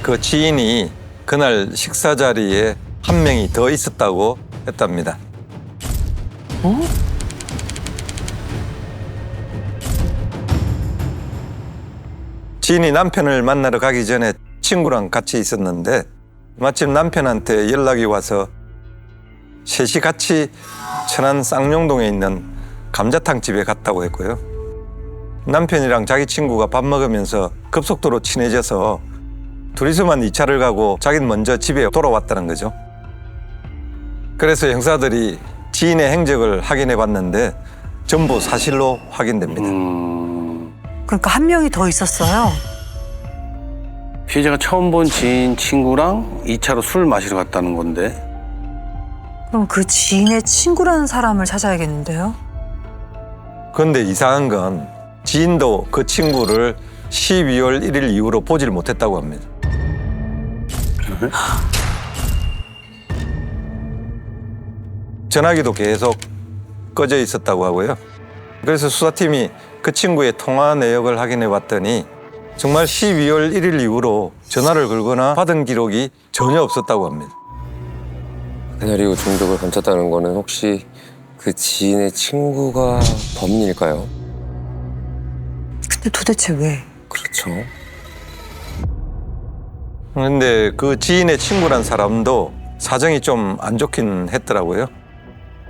그 지인이 그날 식사 자리에 한 명이 더 있었다고 했답니다. 지인이 남편을 만나러 가기 전에 친구랑 같이 있었는데 마침 남편한테 연락이 와서 셋이 같이 천안 쌍용동에 있는 감자탕 집에 갔다고 했고요. 남편이랑 자기 친구가 밥 먹으면서 급속도로 친해져서 둘이서만 2차를 가고 자기는 먼저 집에 돌아왔다는 거죠. 그래서 형사들이 지인의 행적을 확인해 봤는데 전부 사실로 확인됩니다. 그러니까 한 명이 더 있었어요. 피해자가 처음 본 지인 친구랑 2차로 술 마시러 갔다는 건데. 그럼 그 지인의 친구라는 사람을 찾아야겠는데요? 그런데 이상한 건 지인도 그 친구를 12월 1일 이후로 보지를 못했다고 합니다. 전화기도 계속 꺼져 있었다고 하고요. 그래서 수사팀이 그 친구의 통화 내역을 확인해 봤더니 정말 12월 1일 이후로 전화를 걸거나 받은 기록이 전혀 없었다고 합니다. 그날 이후 중독을 감췄다는 거는 혹시 그 지인의 친구가 범인일까요? 근데 도대체 왜? 그렇죠. 그런데 그 지인의 친구란 사람도 사정이 좀 안 좋긴 했더라고요.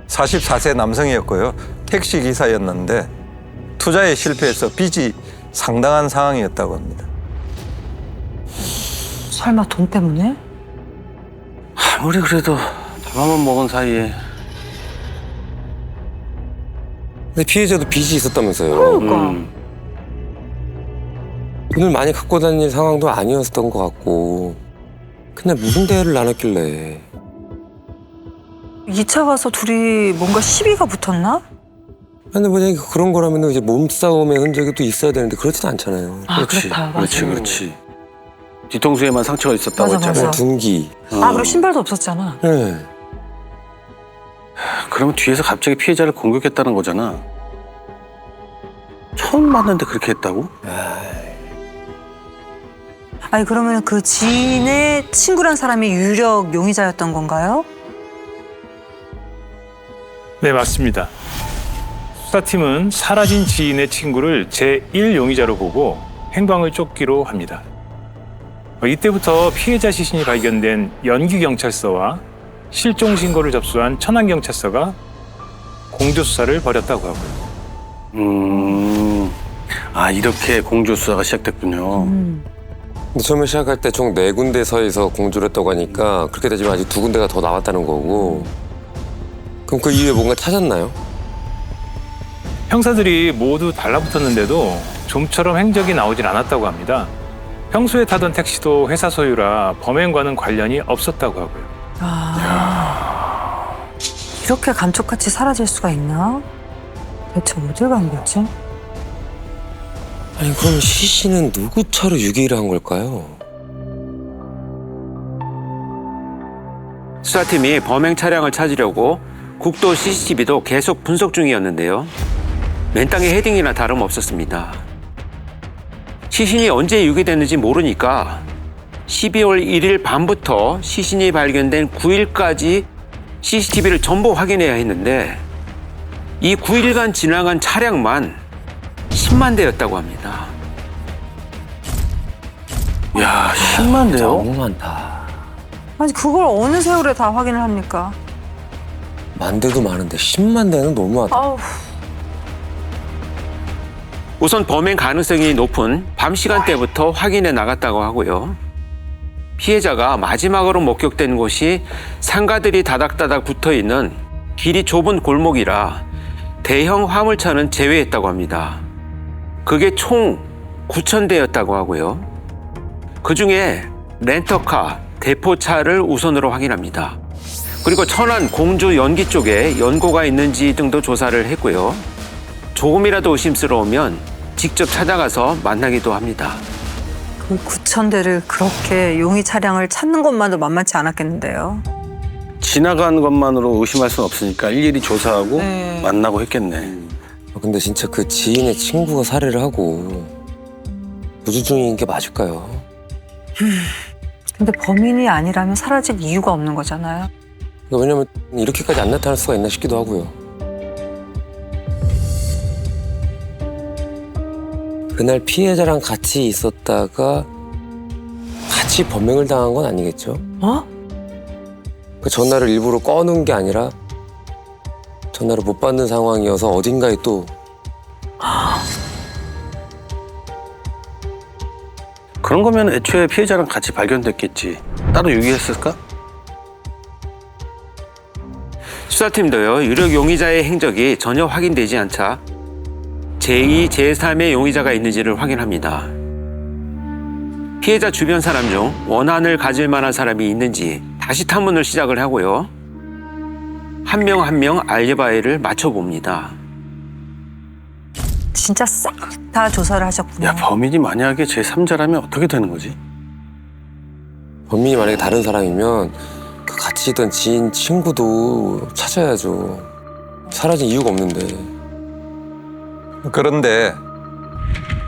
44세 남성이었고요. 택시 기사였는데 투자에 실패해서 빚이 상당한 상황이었다고 합니다. 설마 돈 때문에? 아무리 그래도 밥한번 먹은 사이에. 근데 피해자도 빚이 있었다면서요. 그러니까. 돈을 많이 갖고 다닐 상황도 아니었던 것 같고 그날 무슨 대화를 나눴길래. 2차 가서 둘이 뭔가 시비가 붙었나? 근데 만약에 그런 거라면 이제 몸싸움의 흔적이 또 있어야 되는데 그렇지는 않잖아요. 그렇지. 그렇다. 맞아. 그렇지. 뒤통수에만 상처가 있었다고 맞아, 했잖아요. 맞아. 둔기. 그리고 신발도 없었잖아. 네. 그러면 뒤에서 갑자기 피해자를 공격했다는 거잖아. 처음 봤는데 그렇게 했다고? 아니 그러면 그 지인의 친구란 사람이 유력 용의자였던 건가요? 네, 맞습니다. 수사팀은 사라진 지인의 친구를 제1용의자로 보고 행방을 쫓기로 합니다. 이때부터 피해자 시신이 발견된 연기경찰서와 실종 신고를 접수한 천안경찰서가 공조 수사를 벌였다고 하고요. 이렇게 공조 수사가 시작됐군요. 근데 처음에 시작할 때 총 4군데서에서 공조를 했다고 하니까 그렇게 되지만 아직 2군데가 더 나왔다는 거고. 그럼 그 이후에 뭔가 찾았나요? 형사들이 모두 달라붙었는데도 좀처럼 행적이 나오질 않았다고 합니다. 평소에 타던 택시도 회사 소유라 범행과는 관련이 없었다고 하고요. 이렇게 감쪽같이 사라질 수가 있나? 대체 어딜 간 거지? 아니 그럼 시신은 누구 차로 유기를 한 걸까요? 수사팀이 범행 차량을 찾으려고 국도 CCTV도 계속 분석 중이었는데요. 맨땅에 헤딩이나 다름없었습니다. 시신이 언제 유기됐는지 모르니까 12월 1일 밤부터 시신이 발견된 9일까지 CCTV를 전부 확인해야 했는데 이 9일간 지나간 차량만 10만 대였다고 합니다. 야, 10만 대요? 너무 많다. 아니 그걸 어느 세월에 다 확인을 합니까? 만 대도 많은데 10만 대는 너무 많다. 아우. 우선 범행 가능성이 높은 밤 시간대부터 확인해 나갔다고 하고요. 피해자가 마지막으로 목격된 곳이 상가들이 다닥다닥 붙어있는 길이 좁은 골목이라 대형 화물차는 제외했다고 합니다. 그게 총 9,000대였다고 하고요. 그중에 렌터카, 대포차를 우선으로 확인합니다. 그리고 천안, 공주, 연기 쪽에 연고가 있는지 등도 조사를 했고요. 조금이라도 의심스러우면 직접 찾아가서 만나기도 합니다. 그 9,000대를 그렇게 용의 차량을 찾는 것만도 만만치 않았겠는데요. 지나간 것만으로 의심할 수는 없으니까 일일이 조사하고 네. 만나고 했겠네. 근데 진짜 그 지인의 친구가 살해를 하고 무주 중인 게 맞을까요? 근데 범인이 아니라면 사라질 이유가 없는 거잖아요. 왜냐면 이렇게까지 안 나타날 수가 있나 싶기도 하고요. 그날 피해자랑 같이 있었다가 같이 범행을 당한 건 아니겠죠? 그 전화를 일부러 꺼놓은 게 아니라 전화를 못 받는 상황이어서 어딘가에 또 그런 거면 애초에 피해자랑 같이 발견됐겠지. 따로 유기했을까? 수사팀도요, 유력 용의자의 행적이 전혀 확인되지 않자 제2, 제3의 용의자가 있는지를 확인합니다. 피해자 주변 사람 중 원한을 가질 만한 사람이 있는지 다시 탐문을 시작을 하고요. 한 명 한 명 알리바이를 맞춰봅니다. 진짜 싹 다 조사를 하셨군요. 야, 범인이 만약에 제3자라면 어떻게 되는 거지? 범인이 만약에 다른 사람이면 그 같이 있던 지인 친구도 찾아야죠. 사라진 이유가 없는데. 그런데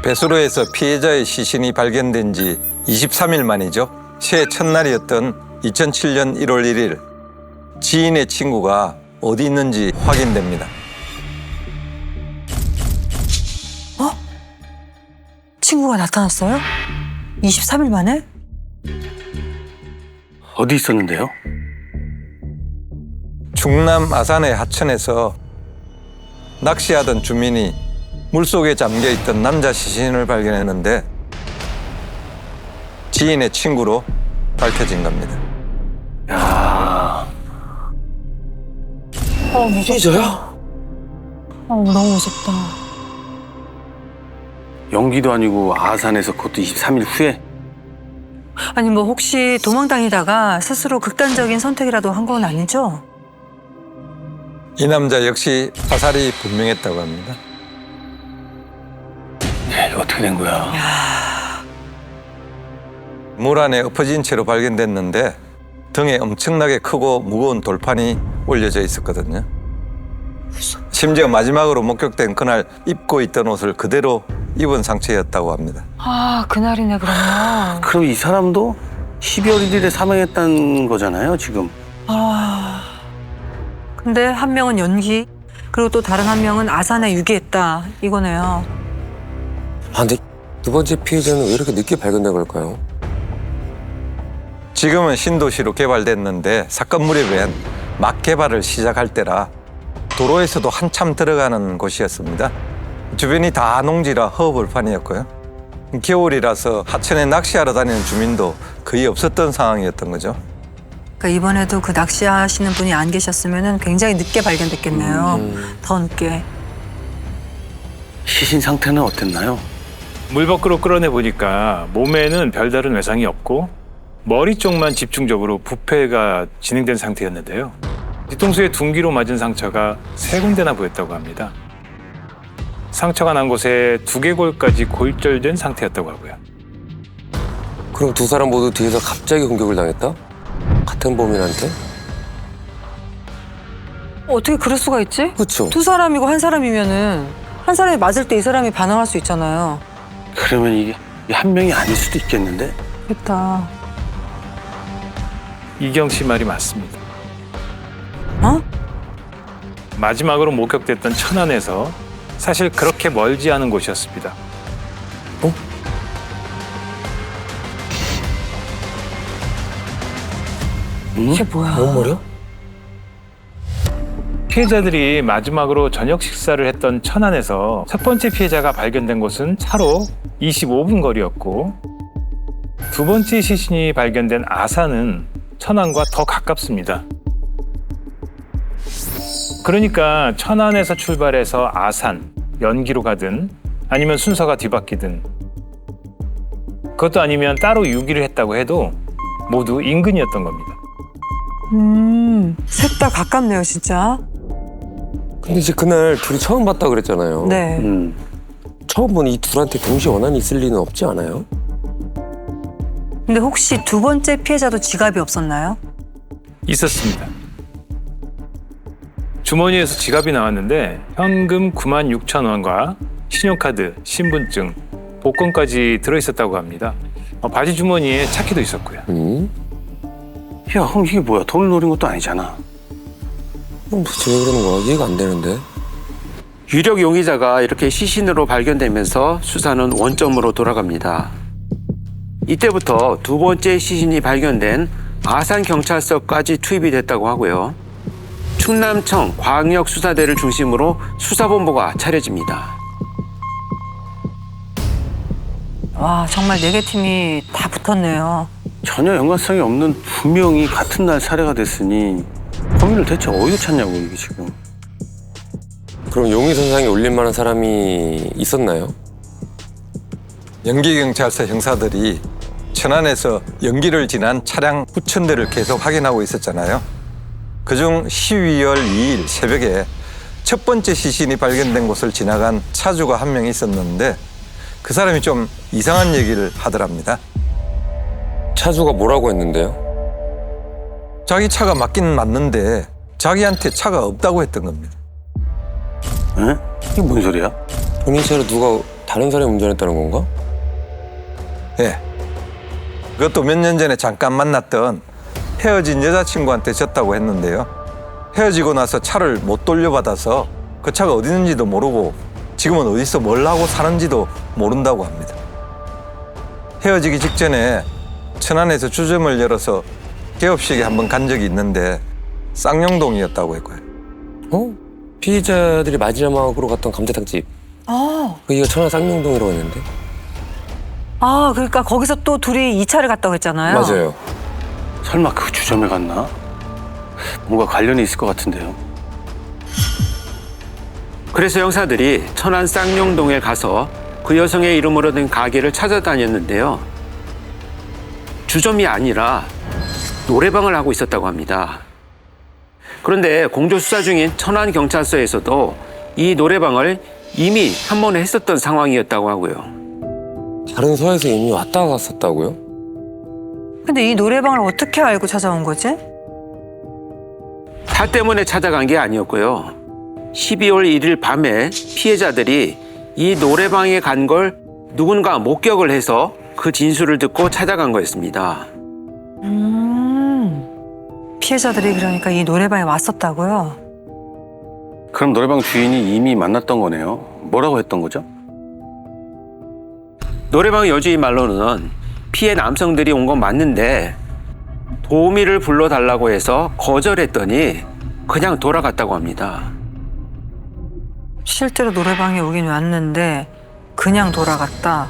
배수로에서 피해자의 시신이 발견된 지 23일 만이죠. 새해 첫날이었던 2007년 1월 1일 지인의 친구가 어디 있는지 확인됩니다. 친구가 나타났어요? 23일 만에? 어디 있었는데요? 충남 아산의 하천에서 낚시하던 주민이 물속에 잠겨있던 남자 시신을 발견했는데 지인의 친구로 밝혀진 겁니다. 야, 무섭다. 너무 무섭다. 연기도 아니고 아산에서 그것도 23일 후에? 아니 뭐 혹시 도망다니다가 스스로 극단적인 선택이라도 한 건 아니죠? 이 남자 역시 사살이 분명했다고 합니다. 야, 이거 어떻게 된 거야? 물 안에 엎어진 채로 발견됐는데 등에 엄청나게 크고 무거운 돌판이 올려져 있었거든요. 심지어 마지막으로 목격된 그날 입고 있던 옷을 그대로 입은 상태였다고 합니다. 아 그날이네 그러면. 그럼 이 사람도 12월 1일에 사망했다는 거잖아요, 지금. 근데 한 명은 연기 그리고 또 다른 한 명은 아산에 유기했다 이거네요. 아, 근데 두 번째 피해자는 왜 이렇게 늦게 발견된 걸까요? 지금은 신도시로 개발됐는데 사건 무렵엔 막 개발을 시작할 때라 도로에서도 한참 들어가는 곳이었습니다. 주변이 다 농지라 허벌판이었고요. 겨울이라서 하천에 낚시하러 다니는 주민도 거의 없었던 상황이었던 거죠. 그러니까 이번에도 그 낚시하시는 분이 안 계셨으면 굉장히 늦게 발견됐겠네요. 더 늦게. 시신 상태는 어땠나요? 물 밖으로 끌어내 보니까 몸에는 별다른 외상이 없고 머리 쪽만 집중적으로 부패가 진행된 상태였는데요. 뒤통수에 둔기로 맞은 상처가 3군데나 보였다고 합니다. 상처가 난 곳에 두개골까지 골절된 상태였다고 하고요. 그럼 두 사람 모두 뒤에서 갑자기 공격을 당했다? 같은 범인한테? 어떻게 그럴 수가 있지? 그쵸? 두 사람이고 한 사람이면은 한 사람이 맞을 때 이 사람이 반응할 수 있잖아요. 그러면 이게 한 명이 아닐 수도 있겠는데? 그렇다. 이경 씨 말이 맞습니다. 어? 마지막으로 목격됐던 천안에서 사실 그렇게 멀지 않은 곳이었습니다. 이게 뭐야? 뭔 말이야? 피해자들이 마지막으로 저녁 식사를 했던 천안에서 첫 번째 피해자가 발견된 곳은 차로 25분 거리였고 두 번째 시신이 발견된 아산은 천안과 더 가깝습니다. 그러니까 천안에서 출발해서 아산, 연기로 가든 아니면 순서가 뒤바뀌든 그것도 아니면 따로 유기를 했다고 해도 모두 인근이었던 겁니다. 셋 다 가깝네요 진짜. 근데 이제 그날 둘이 처음 봤다 그랬잖아요. 네. 처음 본 이 둘한테 동시에 원한이 있을 리는 없지 않아요? 근데 혹시 두 번째 피해자도 지갑이 없었나요? 있었습니다. 주머니에서 지갑이 나왔는데 현금 96,000원과 신용카드, 신분증, 복권까지 들어있었다고 합니다. 바지 주머니에 차키도 있었고요. 야, 그럼 이게 뭐야? 돈을 노린 것도 아니잖아. 그럼 도대체 왜 그러는 거야? 이해가 안 되는데. 유력 용의자가 이렇게 시신으로 발견되면서 수사는 원점으로 돌아갑니다. 이때부터 두 번째 시신이 발견된 아산경찰서까지 투입이 됐다고 하고요. 충남청 광역수사대를 중심으로 수사본부가 차려집니다. 와 정말 4개 팀이 다 붙었네요. 전혀 연관성이 없는 두 명이 같은 날 살해가 됐으니 범인을 대체 어디서 찾냐고 이게 지금. 그럼 용의선상에 올릴 만한 사람이 있었나요? 연기경찰서 형사들이 천안에서 연기를 지난 차량 후천대를 계속 확인하고 있었잖아요. 그중 12월 2일 새벽에 첫 번째 시신이 발견된 곳을 지나간 차주가 한 명 있었는데 그 사람이 좀 이상한 얘기를 하더랍니다. 차주가 뭐라고 했는데요? 자기 차가 맞긴 맞는데 자기한테 차가 없다고 했던 겁니다. 에? 이게 뭔 소리야? 본인 차를 누가 다른 사람이 운전했다는 건가? 예. 그것도 몇 년 전에 잠깐 만났던 헤어진 여자친구한테 졌다고 했는데요. 헤어지고 나서 차를 못 돌려받아서 그 차가 어디 있는지도 모르고 지금은 어디서 뭘 하고 사는지도 모른다고 합니다. 헤어지기 직전에 천안에서 주점을 열어서 개업식에 한번 간 적이 있는데 쌍용동이었다고 했고요. 어? 피해자들이 마지막으로 갔던 감자탕집. 거기가 천안 쌍용동이라고 했는데. 아, 그러니까 거기서 또 둘이 2차를 갔다고 했잖아요. 맞아요. 설마 그 주점에 갔나? 뭔가 관련이 있을 것 같은데요. 그래서 형사들이 천안 쌍용동에 가서 그 여성의 이름으로 된 가게를 찾아다녔는데요. 주점이 아니라 노래방을 하고 있었다고 합니다. 그런데 공조 수사 중인 천안경찰서에서도 이 노래방을 이미 한 번 했었던 상황이었다고 하고요. 다른 서에서 이미 왔다 갔었다고요? 근데 이 노래방을 어떻게 알고 찾아온 거지? 차 때문에 찾아간 게 아니었고요. 12월 1일 밤에 피해자들이 이 노래방에 간 걸 누군가 목격을 해서 그 진술을 듣고 찾아간 거였습니다. 피해자들이 그러니까 이 노래방에 왔었다고요? 그럼 노래방 주인이 이미 만났던 거네요. 뭐라고 했던 거죠? 노래방 여주인 말로는 피해 남성들이 온 건 맞는데 도우미를 불러달라고 해서 거절했더니 그냥 돌아갔다고 합니다. 실제로 노래방에 오긴 왔는데 그냥 돌아갔다.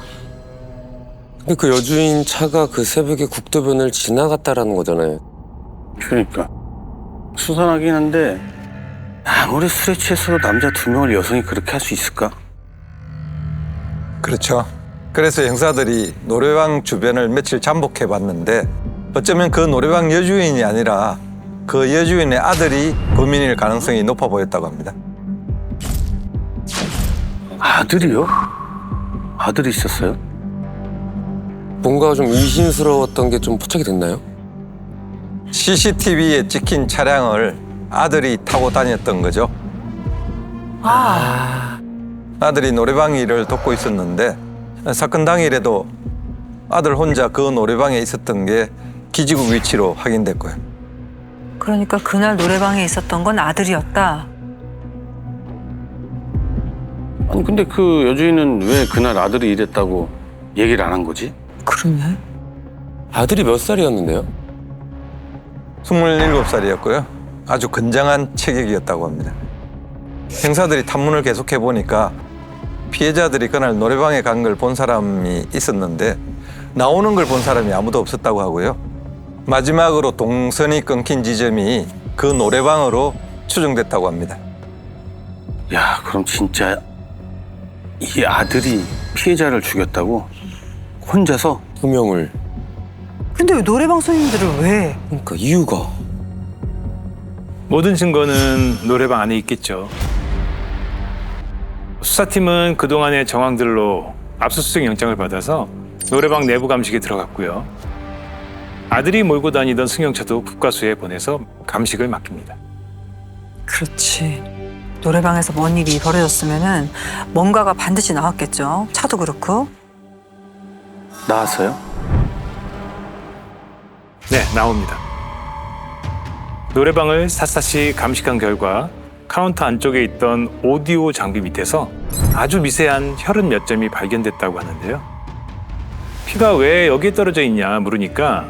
근데 그 여주인 차가 그 새벽에 국도변을 지나갔다라는 거잖아요. 그러니까 수상하긴 한데 아무리 술에 취했어도 남자 2명을 여성이 그렇게 할 수 있을까? 그렇죠. 그래서 형사들이 노래방 주변을 며칠 잠복해 봤는데 어쩌면 그 노래방 여주인이 아니라 그 여주인의 아들이 범인일 가능성이 높아 보였다고 합니다. 아들이요? 아들이 있었어요? 뭔가 좀 의심스러웠던 게 좀 포착이 됐나요? CCTV에 찍힌 차량을 아들이 타고 다녔던 거죠. 아들이 노래방 일을 돕고 있었는데 사건 당일에도 아들 혼자 그 노래방에 있었던 게 기지국 위치로 확인됐고요. 그러니까 그날 노래방에 있었던 건 아들이었다. 아니 근데 그 여주인은 왜 그날 아들이 이랬다고 얘기를 안 한 거지? 그러네. 아들이 몇 살이었는데요? 27살이었고요. 아주 건장한 체격이었다고 합니다. 형사들이 탐문을 계속해 보니까 피해자들이 그날 노래방에 간 걸 본 사람이 있었는데 나오는 걸 본 사람이 아무도 없었다고 하고요. 마지막으로 동선이 끊긴 지점이 그 노래방으로 추정됐다고 합니다. 야, 그럼 진짜 이 아들이 피해자를 죽였다고? 혼자서? 2명을. 근데 왜 노래방 손님들을 왜? 그러니까 이유가. 모든 증거는 노래방 안에 있겠죠. 수사팀은 그동안의 정황들로 압수수색 영장을 받아서 노래방 내부 감식에 들어갔고요. 아들이 몰고 다니던 승용차도 국과수에 보내서 감식을 맡깁니다. 그렇지. 노래방에서 뭔 일이 벌어졌으면은 뭔가가 반드시 나왔겠죠. 차도 그렇고. 나왔어요? 네, 나옵니다. 노래방을 샅샅이 감식한 결과 카운터 안쪽에 있던 오디오 장비 밑에서 아주 미세한 혈흔 몇 점이 발견됐다고 하는데요. 피가 왜 여기에 떨어져 있냐 물으니까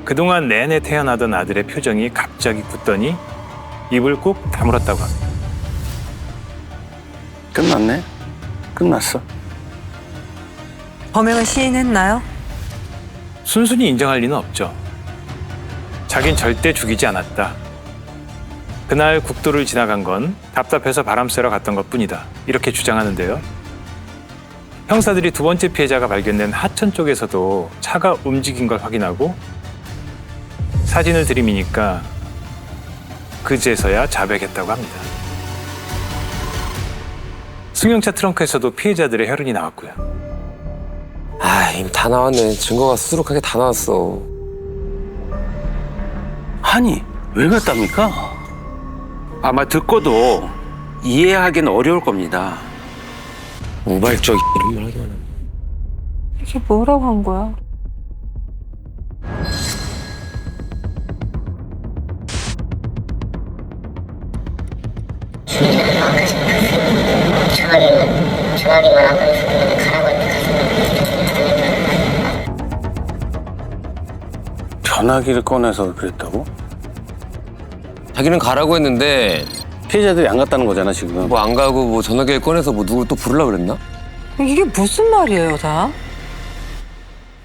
그동안 내내 태어나던 아들의 표정이 갑자기 굳더니 입을 꾹 다물었다고 합니다. 끝났네? 끝났어. 범행을 시인했나요? 순순히 인정할 리는 없죠. 자긴 절대 죽이지 않았다. 그날 국도를 지나간 건 답답해서 바람 쐬러 갔던 것뿐이다. 이렇게 주장하는데요. 형사들이 두 번째 피해자가 발견된 하천 쪽에서도 차가 움직인 걸 확인하고 사진을 들이미니까 그제서야 자백했다고 합니다. 승용차 트렁크에서도 피해자들의 혈흔이 나왔고요. 아, 이미 다 나왔네. 증거가 수두룩하게 다 나왔어. 아니, 왜 그랬답니까? 아마 듣고도 이해하기는 어려울 겁니다. 우발적 이런 말 하기만 하네. 이게 뭐라고 한 거야? 전화기를 꺼내서 그랬다고? 자기는 가라고 했는데 피해자들이 안 갔다는 거잖아, 지금. 뭐 안 가고 뭐 전화기를 꺼내서 뭐 누굴 또 부르려고 그랬나? 이게 무슨 말이에요, 다?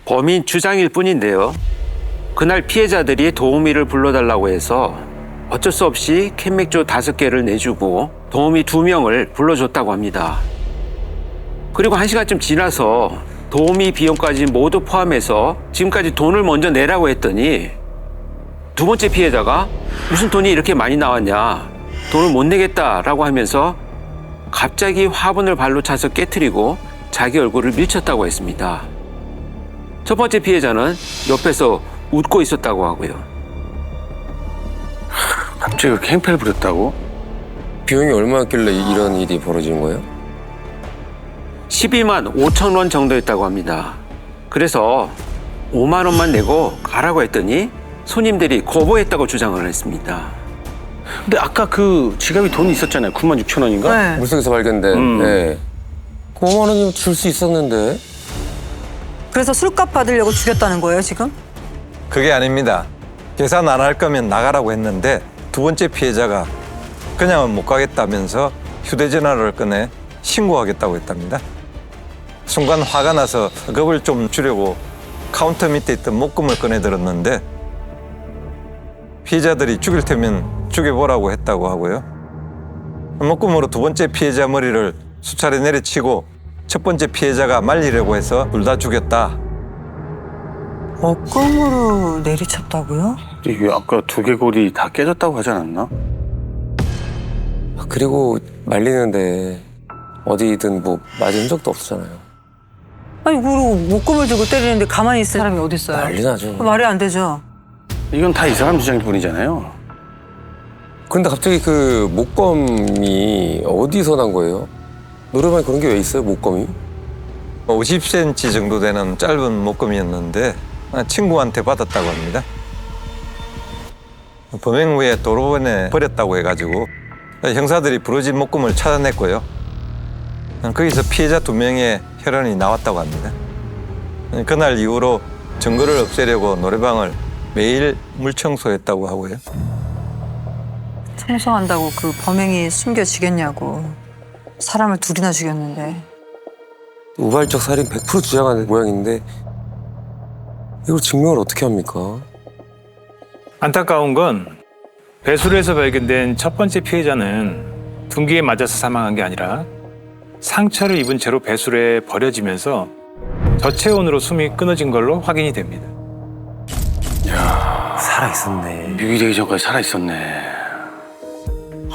범인 주장일 뿐인데요. 그날 피해자들이 도우미를 불러달라고 해서 어쩔 수 없이 캔맥주 5개를 내주고 도우미 2명을 불러줬다고 합니다. 그리고 1시간쯤 지나서 도우미 비용까지 모두 포함해서 지금까지 돈을 먼저 내라고 했더니 두 번째 피해자가 무슨 돈이 이렇게 많이 나왔냐, 돈을 못 내겠다라고 하면서 갑자기 화분을 발로 차서 깨트리고 자기 얼굴을 밀쳤다고 했습니다. 첫 번째 피해자는 옆에서 웃고 있었다고 하고요. 갑자기 그렇게 행패를 부렸다고? 비용이 얼마였길래 이런 일이 벌어진 거예요? 12만 5천 원 정도였다고 합니다. 그래서 5만 원만 내고 가라고 했더니 손님들이 거부했다고 주장을 했습니다. 근데 아까 그 지갑에 돈이 있었잖아요. 9만 6천 원인가? 네. 물속에서 발견된. 네. 5만 원이면 줄 수 있었는데. 그래서 술값 받으려고 죽였다는 거예요, 지금? 그게 아닙니다. 계산 안 할 거면 나가라고 했는데 두 번째 피해자가 그냥은 못 가겠다면서 휴대전화를 꺼내 신고하겠다고 했답니다. 순간 화가 나서 겁을 좀 주려고 카운터 밑에 있던 목금을 꺼내 들었는데 피해자들이 죽일 테면 죽여보라고 했다고 하고요. 목금으로 두 번째 피해자 머리를 수차례 내리치고 첫 번째 피해자가 말리려고 해서 둘 다 죽였다. 목금으로 내리쳤다고요? 이게 아까 두개골이 다 깨졌다고 하지 않았나? 그리고 말리는데 어디든 뭐 맞은 적도 없었잖아요. 아니, 그리고 목금을 들고 때리는데 가만히 있을 사람이 어디 있어요? 난리 나죠. 말이 안 되죠. 이건 다 이 사람 주장일 뿐이잖아요. 그런데 갑자기 그 목검이 어디서 난 거예요? 노래방에 그런 게 왜 있어요, 목검이? 50cm 정도 되는 짧은 목금이었는데 친구한테 받았다고 합니다. 범행 후에 도로변에 버렸다고 해가지고 형사들이 부러진 목금을 찾아냈고요. 거기서 피해자 2명의 혈흔이 나왔다고 합니다. 그날 이후로 증거를 없애려고 노래방을 매일 물청소했다고 하고요. 청소한다고 그 범행이 숨겨지겠냐고. 사람을 2이나 죽였는데. 우발적 살인 100% 주장하는 모양인데 이걸 증명을 어떻게 합니까? 안타까운 건 배수로에서 발견된 첫 번째 피해자는 둔기에 맞아서 사망한 게 아니라 상처를 입은 채로 배수로에 버려지면서 저체온으로 숨이 끊어진 걸로 확인이 됩니다. 살아있었네. 뮤기되기 전까지 살아있었네.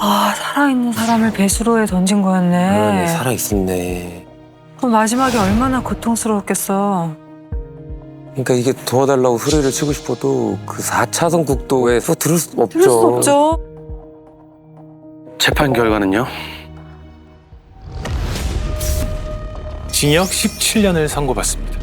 아, 살아있는 사람을 배수로에 던진 거였네. 살아있었네. 그럼 마지막에 얼마나 고통스러웠겠어. 그러니까 이게 도와달라고 소리를 치고 싶어도 그 4차선 국도에서 들을 수 없죠. 들을 수 없죠. 재판 결과는요? 징역 17년을 선고받습니다.